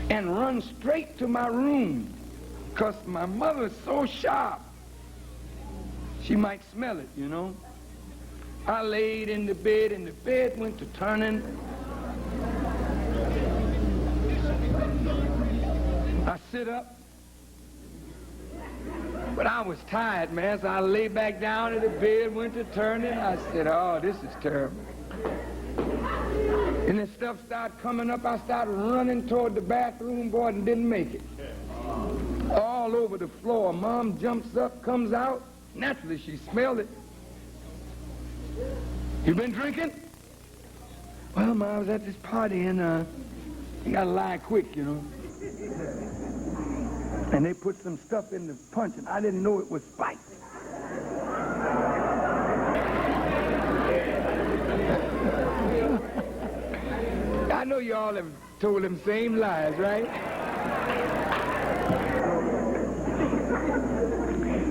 and run straight to my room because my mother's so sharp. She might smell it, you know. I laid in the bed and the bed went to turning. I sit up, but I was tired, man, so I lay back down in the bed, went to turning. I said, oh, this is terrible. And the stuff started coming up. I started running toward the bathroom, boy, and didn't make it. All over the floor. Mom jumps up, comes out. Naturally, she smelled it. You been drinking? Well, Ma, I was at this party and you gotta lie quick, you know. And they put some stuff in the punch and I didn't know it was spice. I know you all have told them same lies, right?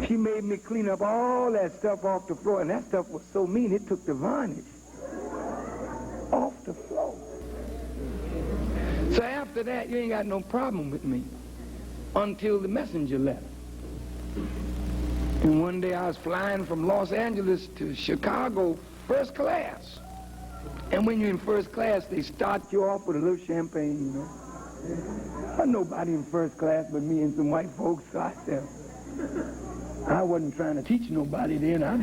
She made me clean up all that stuff off the floor, and that stuff was so mean it took the varnish off the floor. So after that, you ain't got no problem with me until the messenger left. And one day I was flying from Los Angeles to Chicago, first class. And when you're in first class, they start you off with a little champagne, you know. But nobody in first class but me and some white folks. So I said, I wasn't trying to teach nobody then. I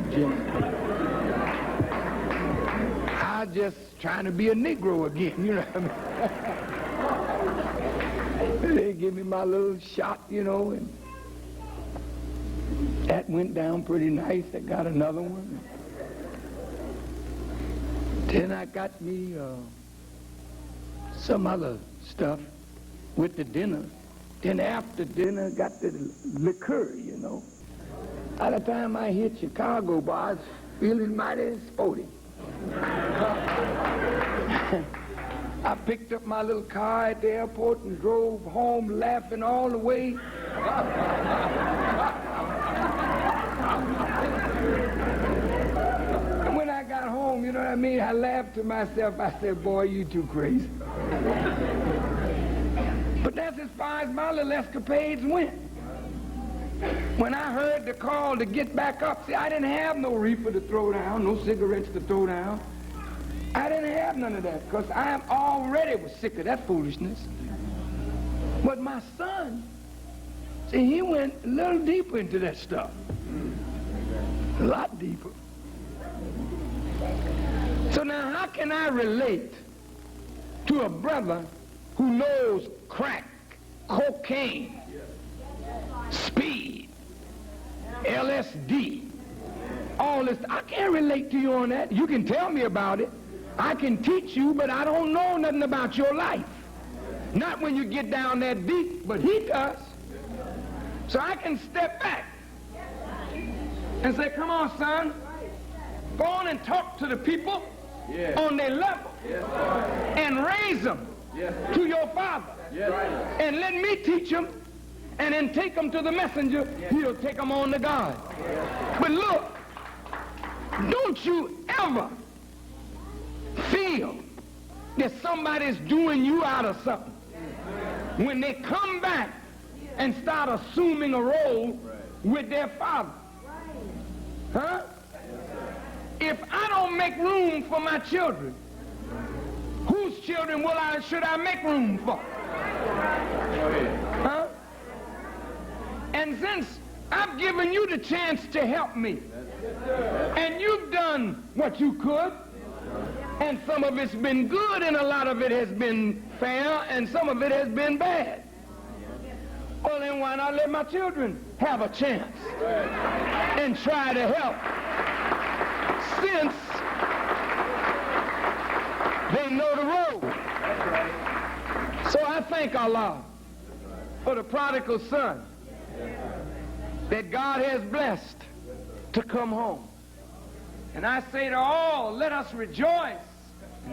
was just trying to be a Negro again, you know what I mean? They give me my little shot, you know, and that went down pretty nice. I got another one. Then I got me some other stuff with the dinner. Then after dinner, got the liqueur, you know. By the time I hit Chicago, boy, I was feeling mighty sporty. I picked up my little car at the airport and drove home laughing all the way. And when I got home, you know what I mean, I laughed to myself. I said, boy, you too crazy. But that's as far as my little escapades went. When I heard the call to get back up, see, I didn't have no reefer to throw down, no cigarettes to throw down. I didn't have none of that because I already was sick of that foolishness. But my son, see, he went a little deeper into that stuff. A lot deeper. So now how can I relate to a brother who knows crack, cocaine, speed, LSD, all this? I can't relate to you on that. You can tell me about it. I can teach you, but I don't know nothing about your life. Not when you get down that deep, but he does. So I can step back and say, come on, son, go on and talk to the people on their level and raise them to your father. And let me teach them and then take them to the messenger. He'll take them on to God. But look, don't you ever feel that somebody's doing you out of something when they come back and start assuming a role with their father. Huh? If I don't make room for my children, whose children should I make room for? Huh? And since I've given you the chance to help me, and you've done what you could, and some of it's been good, and a lot of it has been fair, and some of it has been bad. Well, then why not let my children have a chance and try to help, since they know the road? So I thank Allah for the prodigal son that God has blessed to come home. And I say to all, let us rejoice,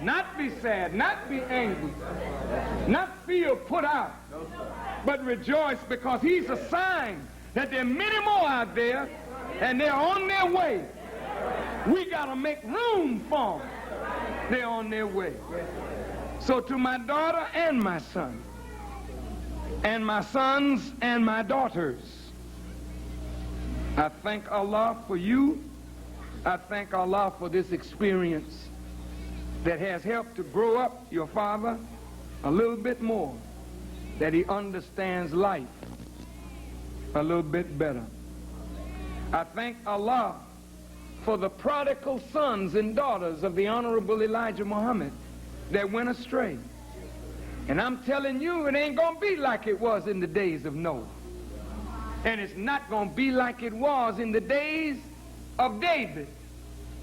not be sad, not be angry, not feel put out, but rejoice, because he's a sign that there are many more out there and they're on their way. We got to make room for them. They're on their way. So to my daughter and my son, and my sons and my daughters, I thank Allah for you. I thank Allah for this experience that has helped to grow up your father a little bit more, that he understands life a little bit better. I thank Allah for the prodigal sons and daughters of the Honorable Elijah Muhammad that went astray. And I'm telling you, it ain't going to be like it was in the days of Noah. And it's not going to be like it was in the days of David.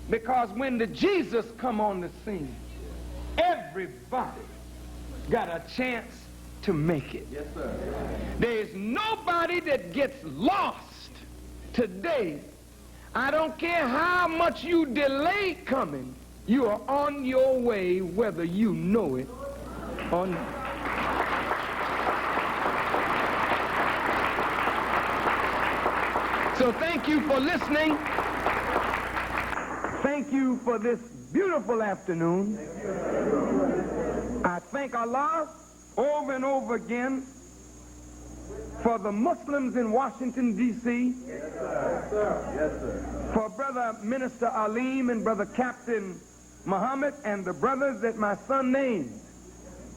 Because when the Jesus come on the scene, everybody got a chance to make it. Yes, sir. There's nobody that gets lost today. I don't care how much you delay coming, you are on your way whether you know it or not. So thank you for listening. Thank you for this beautiful afternoon. I thank Allah over and over again for the Muslims in Washington, D.C., for Brother Minister Aleem and Brother Captain Muhammad and the brothers that my son named,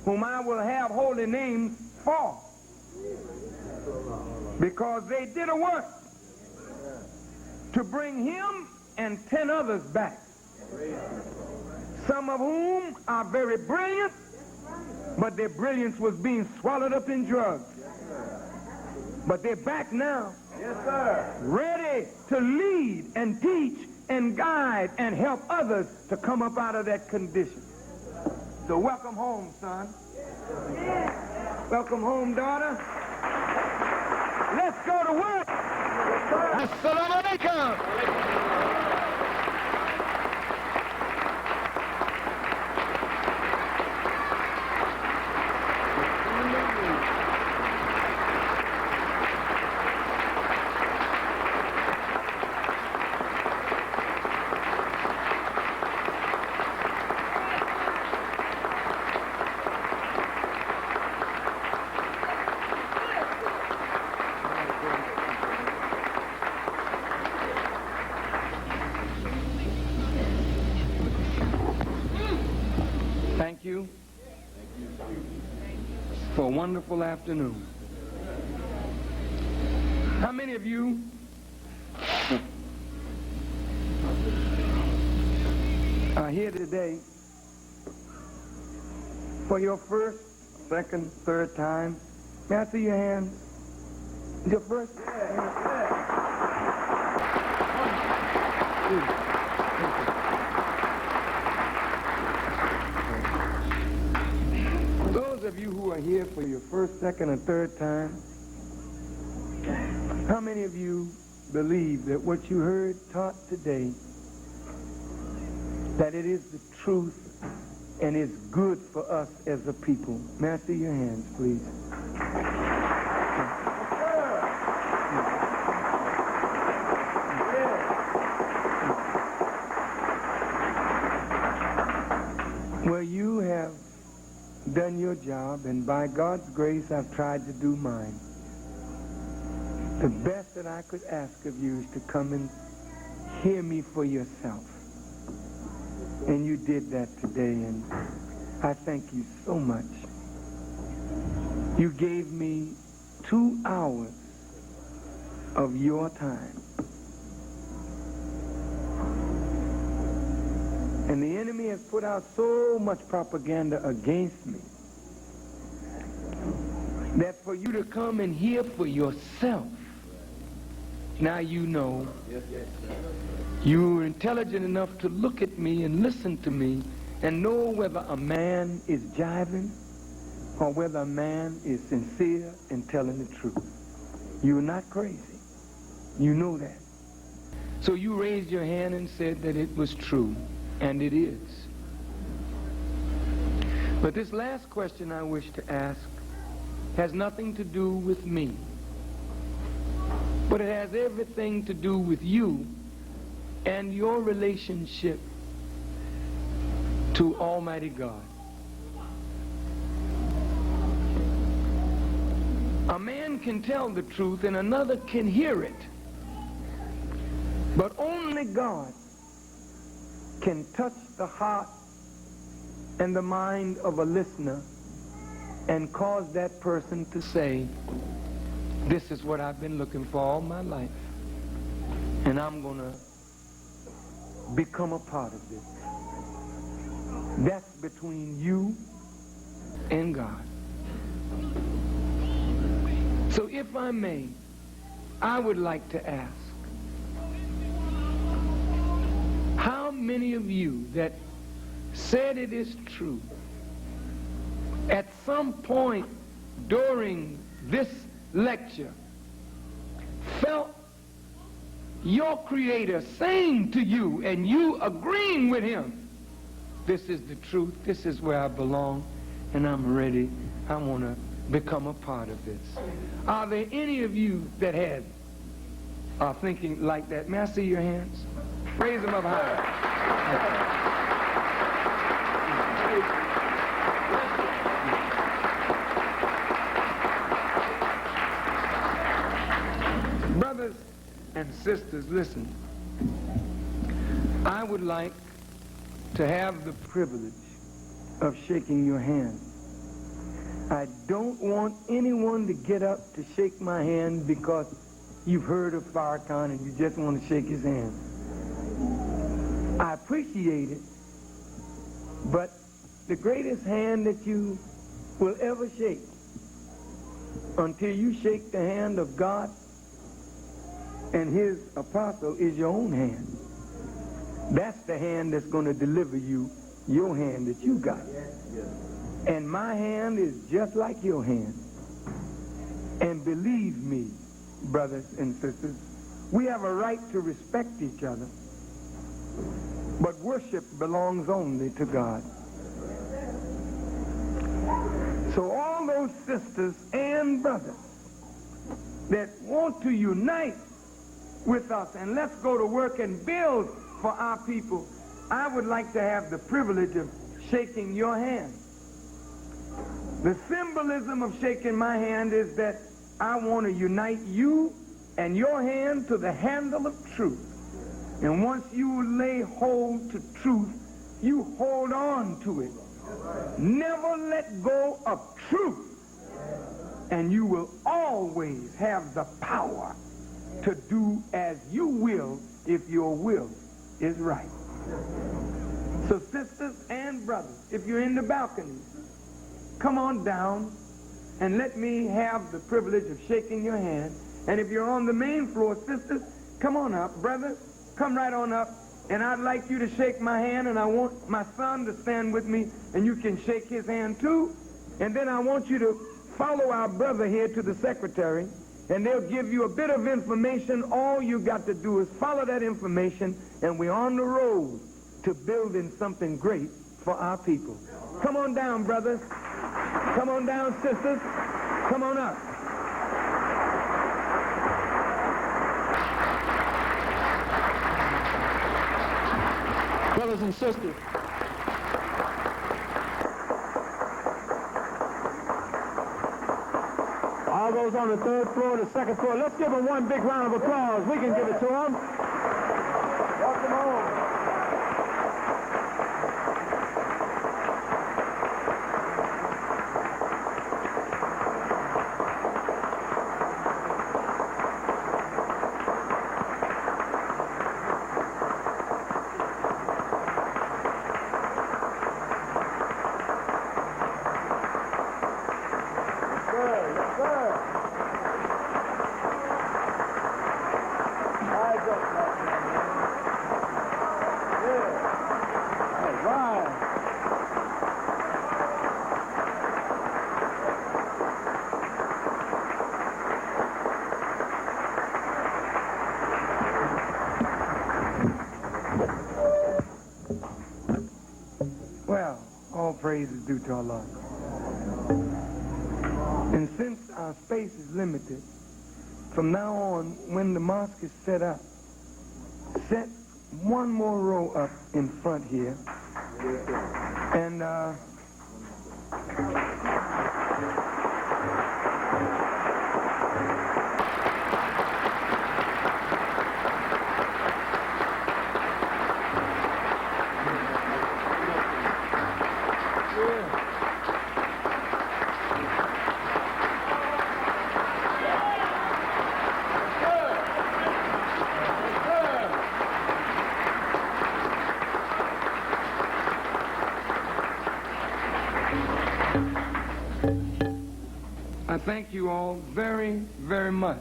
whom I will have holy names for, because they did a work to bring him and 10 others back, some of whom are very brilliant, but their brilliance was being swallowed up in drugs. But they're back now, ready to lead and teach and guide and help others to come up out of that condition. So welcome home, son. Welcome home, daughter. Let's go to work. Assalamu alaikum. Thank you for a wonderful afternoon. How many of you are here today for your first, second, third time? May I see your hands? Your first? Those of you who are here for your first, second, and third time, how many of you believe that what you heard taught today, that it is the truth and is good for us as a people? May I see your hands, please? Well, you have done your job, and by God's grace, I've tried to do mine. The best that I could ask of you is to come and hear me for yourself. And you did that today, and I thank you so much. You gave me 2 hours of your time. And the enemy has put out so much propaganda against me that for you to come and hear for yourself, now you know. You're intelligent enough to look at me and listen to me and know whether a man is jiving or whether a man is sincere and telling the truth. You're not crazy. You know that. So you raised your hand and said that it was true, and it is. But this last question I wish to ask has nothing to do with me, but it has everything to do with you and your relationship to Almighty God. A man can tell the truth and another can hear it, but only God can touch the heart and the mind of a listener and cause that person to say, this is what I've been looking for all my life, and I'm going to become a part of this. That's between you and God. So if I may, I would like to ask, how many of you that said it is true at some point during this lecture felt your Creator saying to you and you agreeing with him, this is the truth, this is where I belong, and I'm ready, I want to become a part of this? Are there any of you that are thinking like that? May I see your hands? Raise them up high. sisters, listen. I would like to have the privilege of shaking your hand. I don't want anyone to get up to shake my hand because you've heard of Farrakhan and you just want to shake his hand. I appreciate it, but the greatest hand that you will ever shake until you shake the hand of God and his apostle is your own hand. That's the hand that's going to deliver you your hand that you got. And my hand is just like your hand. And believe me, brothers and sisters, we have a right to respect each other. But worship belongs only to God. So all those sisters and brothers that want to unite with us and let's go to work and build for our people, I would like to have the privilege of shaking your hand. The symbolism of shaking my hand is that I want to unite you and your hand to the handle of truth. And once you lay hold to truth, you hold on to it. Never let go of truth. And you will always have the power to do as you will if your will is right. So sisters and brothers, if you're in the balconies, come on down and let me have the privilege of shaking your hand. And if you're on the main floor, sisters, come on up. Brothers, come right on up. And I'd like you to shake my hand, and I want my son to stand with me, and you can shake his hand too. And then I want you to follow our brother here to the secretary, and they'll give you a bit of information. All you got to do is follow that information, and we're on the road to building something great for our people. Come on down, brothers. Come on down, sisters. Come on up. Brothers and sisters, all those on the third floor, the second floor, let's give them one big round of applause. We can give it to them. Welcome home. Well, all praise is due to Allah. And since our space is limited, from now on, when the mosque is set up, set one more row up in front here. And I thank you all very, very much.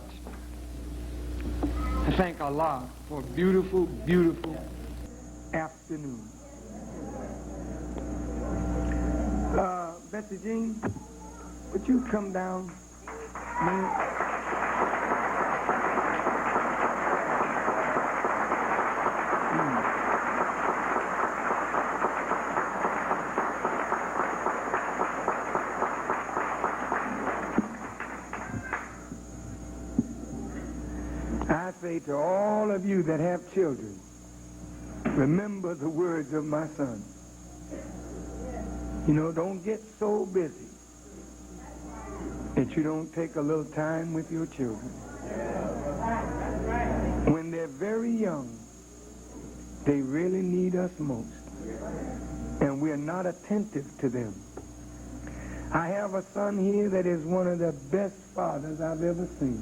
I thank Allah for a beautiful, beautiful afternoon. Betsy Jean, would you come down? I say to all of you that have children, remember the words of my son. You know, don't get so busy that you don't take a little time with your children. When they're young, they really need us most. And we're not attentive to them. I have a son here that is one of the best fathers I've ever seen.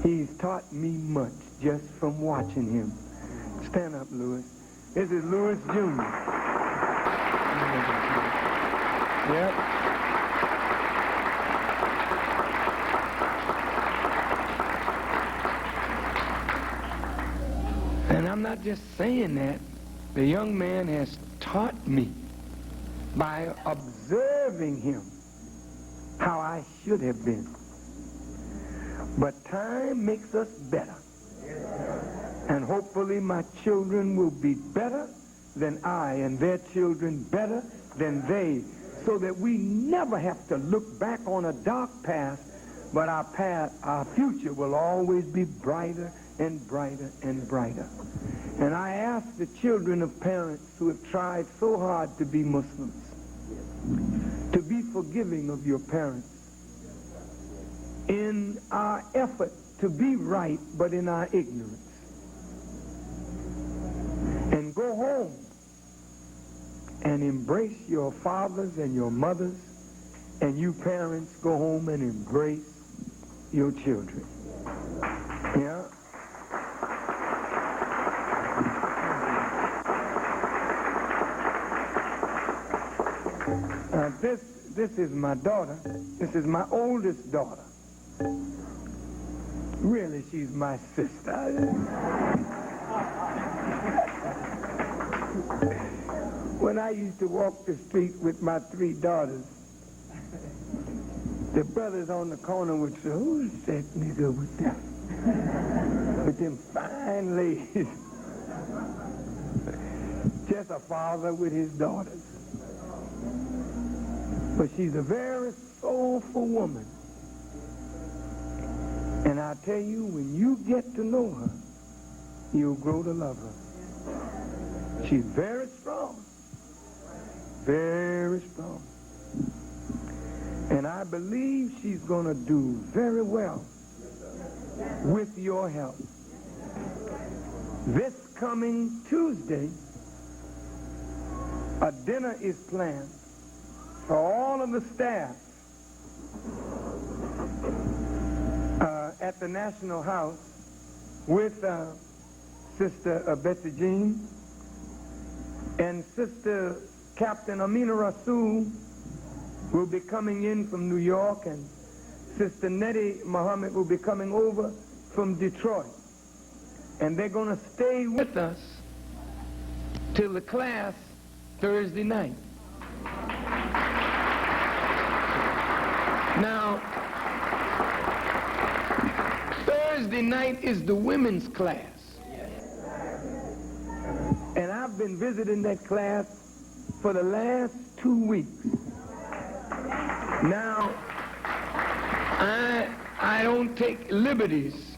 He's taught me much just from watching him. Stand up, Louis. This is Louis Jr. Yep. And I'm not just saying that. The young man has taught me by observing him how I should have been. But time makes us better. And hopefully my children will be better than I, and their children better than they, so that we never have to look back on a dark past, but our future will always be brighter and brighter and brighter. And I ask the children of parents who have tried so hard to be Muslims to be forgiving of your parents in our effort to be right, but in our ignorance. And go home and embrace your fathers and your mothers, and you parents go home and embrace your children. Yeah? This is my daughter. This is my oldest daughter. Really, she's my sister. When I used to walk the street with my three daughters, the brothers on the corner would say, "Who's that nigga with them fine ladies?" Just a father with his daughters. But she's a very soulful woman. And I tell you, when you get to know her, you'll grow to love her. She's very strong. Very strong. And I believe she's going to do very well with your help. This coming Tuesday, a dinner is planned for all of the staff at the National House with Sister Betsy Jean and Sister Captain Amina Rasul will be coming in from New York, and Sister Nettie Muhammad will be coming over from Detroit. And they're going to stay with us till the class Thursday night. Now, Thursday night is the women's class. And I've been visiting that class for the last 2 weeks. Now, I don't take liberties.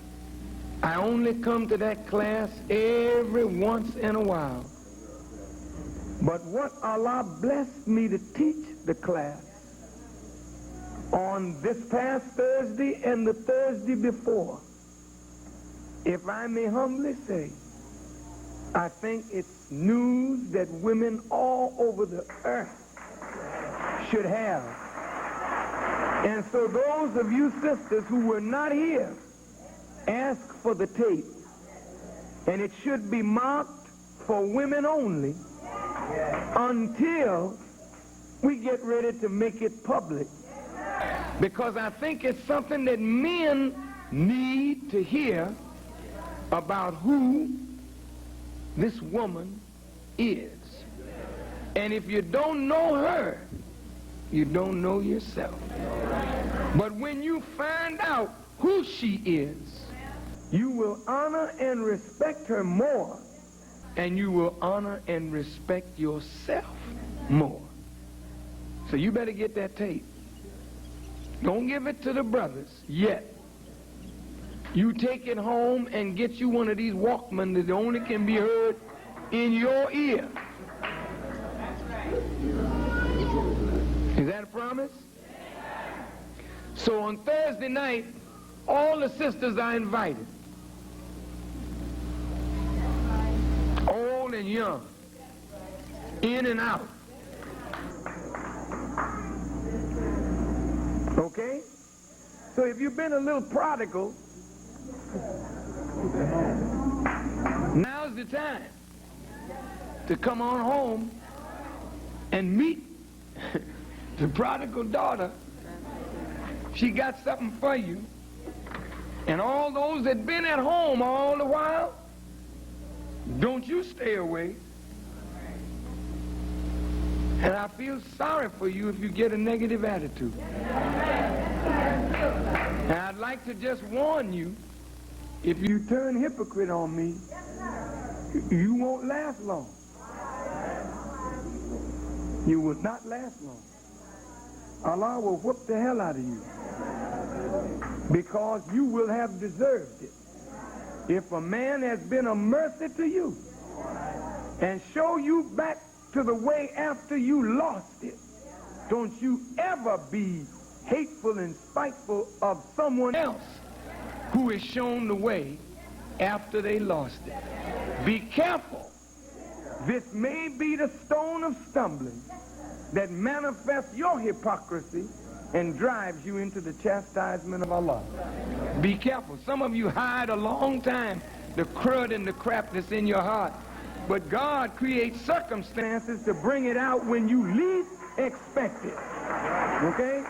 I only come to that class every once in a while. But what Allah blessed me to teach the class on this past Thursday and the Thursday before, if I may humbly say, I think it's news that women all over the earth should have. And so those of you sisters who were not here, ask for the tape. And it should be marked for women only until we get ready to make it public. Because I think it's something that men need to hear about who this woman is. And if you don't know her, you don't know yourself. But when you find out who she is, you will honor and respect her more, and you will honor and respect yourself more. So you better get that tape. Don't give it to the brothers yet. You take it home and get you one of these Walkman that only can be heard in your ear. Is that a promise? So on Thursday night, all the sisters are invited. and young, in and out. Okay? So if you've been a little prodigal, now's the time to come on home and meet the prodigal daughter. She got something for you. And all those that been at home all the while, don't you stay away. And I feel sorry for you if you get a negative attitude. And I'd like to just warn you, if you turn hypocrite on me, you won't last long. You will not last long. Allah will whoop the hell out of you, because you will have deserved it. If a man has been a mercy to you and show you back to the way after you lost it, don't you ever be hateful and spiteful of someone else who is shown the way after they lost it. Be careful. This may be the stone of stumbling that manifests your hypocrisy and drives you into the chastisement of Allah. Be careful. Some of you hide a long time the crud and the crap that's in your heart. But God creates circumstances to bring it out when you least expect it. Okay?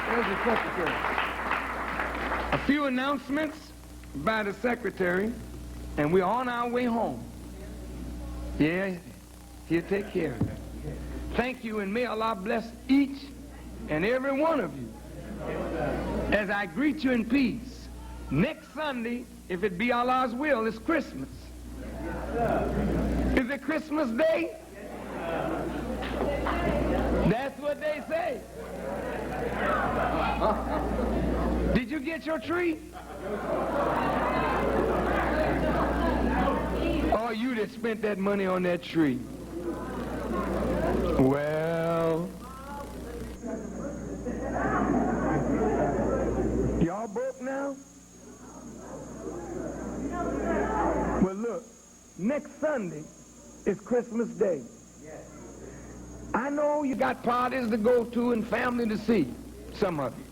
There's the secretary. A few announcements by the secretary, and we're on our way home. Yeah, he'll take care of it. Thank you, and may Allah bless each and every one of you as I greet you in peace. Next Sunday, if it be Allah's will, it's Christmas. Is it Christmas Day? That's what they say. Did you get your tree? Or you that spent that money on that tree? Well, y'all broke now? Well, look, next Sunday is Christmas Day. I know you got parties to go to and family to see, some of you.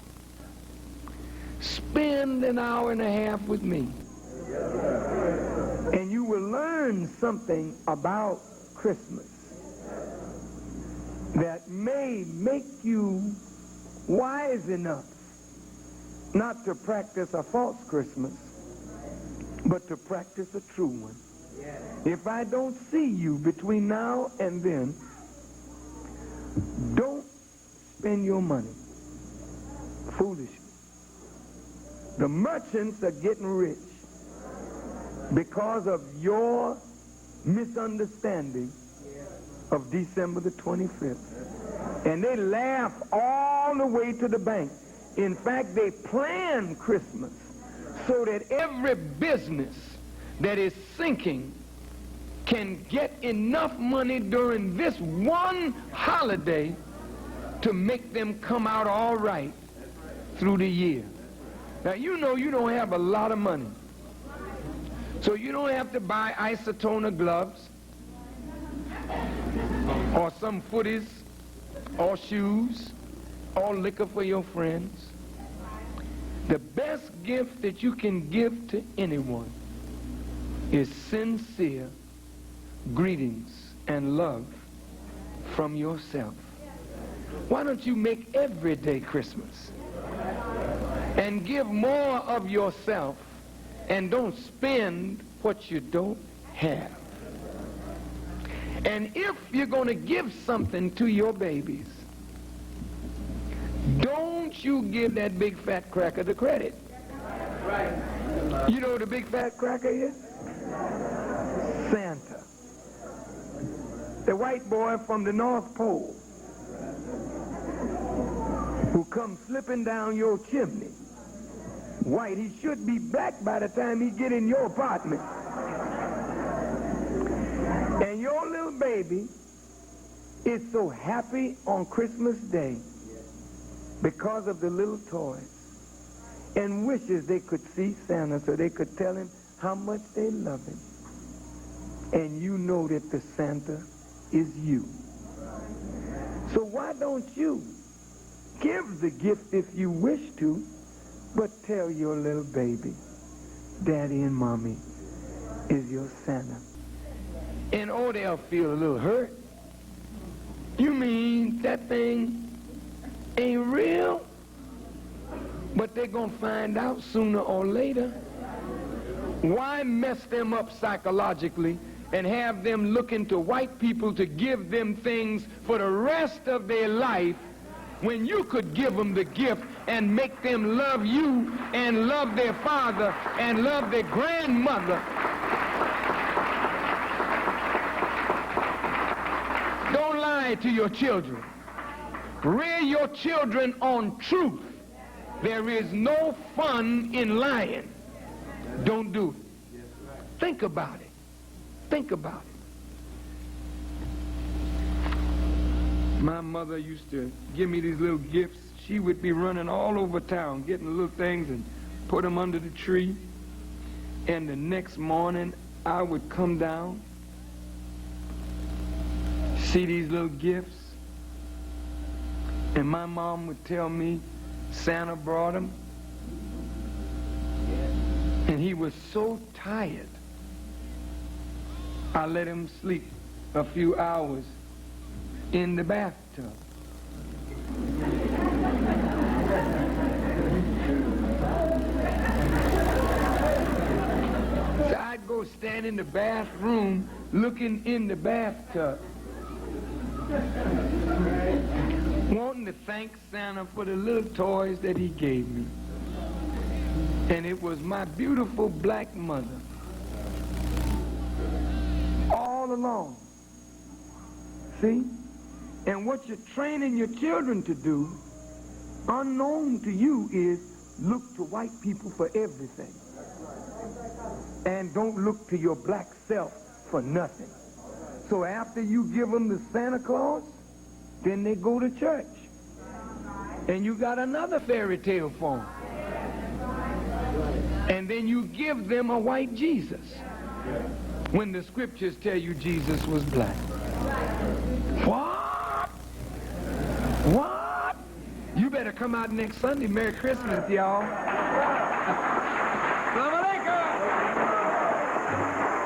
Spend an hour and a half with me, and you will learn something about Christmas that may make you wise enough not to practice a false Christmas, but to practice a true one. If I don't see you between now and then, don't spend your money foolishly. The merchants are getting rich because of your misunderstanding of December the 25th. And they laugh all the way to the bank. In fact, they plan Christmas so that every business that is sinking can get enough money during this one holiday to make them come out all right through the year. Now, you know you don't have a lot of money, so you don't have to buy isotona gloves or some footies or shoes or liquor for your friends. The best gift that you can give to anyone is sincere greetings and love from yourself. Why don't you make every day Christmas and give more of yourself and don't spend what you don't have? And if you're going to give something to your babies, don't you give that big fat cracker the credit. Right. You know what the big fat cracker is? Santa. The white boy from the North Pole who comes slipping down your chimney. White, he should be black by the time he get in your apartment. And your little baby is so happy on Christmas Day because of the little toys and wishes they could see Santa so they could tell him, how much they love him. And you know that the Santa is you. So why don't you give the gift if you wish to, but tell your little baby, Daddy and Mommy is your Santa. And oh, they'll feel a little hurt. You mean that thing ain't real? But they're going to find out sooner or later. Why mess them up psychologically and have them looking to white people to give them things for the rest of their life when you could give them the gift and make them love you and love their father and love their grandmother? Don't lie to your children. Rear your children on truth. There is no fun in lying. Don't do it. Think about it. Think about it. My mother used to give me these little gifts. She would be running all over town, getting the little things and put them under the tree. And the next morning, I would come down, see these little gifts, and my mom would tell me Santa brought them. And he was so tired, I let him sleep a few hours in the bathtub. So I'd go stand in the bathroom looking in the bathtub, wanting to thank Santa for the little toys that he gave me. And it was my beautiful black mother all along. See? And what you're training your children to do, unknown to you, is look to white people for everything. And don't look to your black self for nothing. So after you give them the Santa Claus, then they go to church. And you got another fairy tale for them. And then you give them a white Jesus, when the scriptures tell you Jesus was black. What? What? You better come out next Sunday. Merry Christmas, y'all.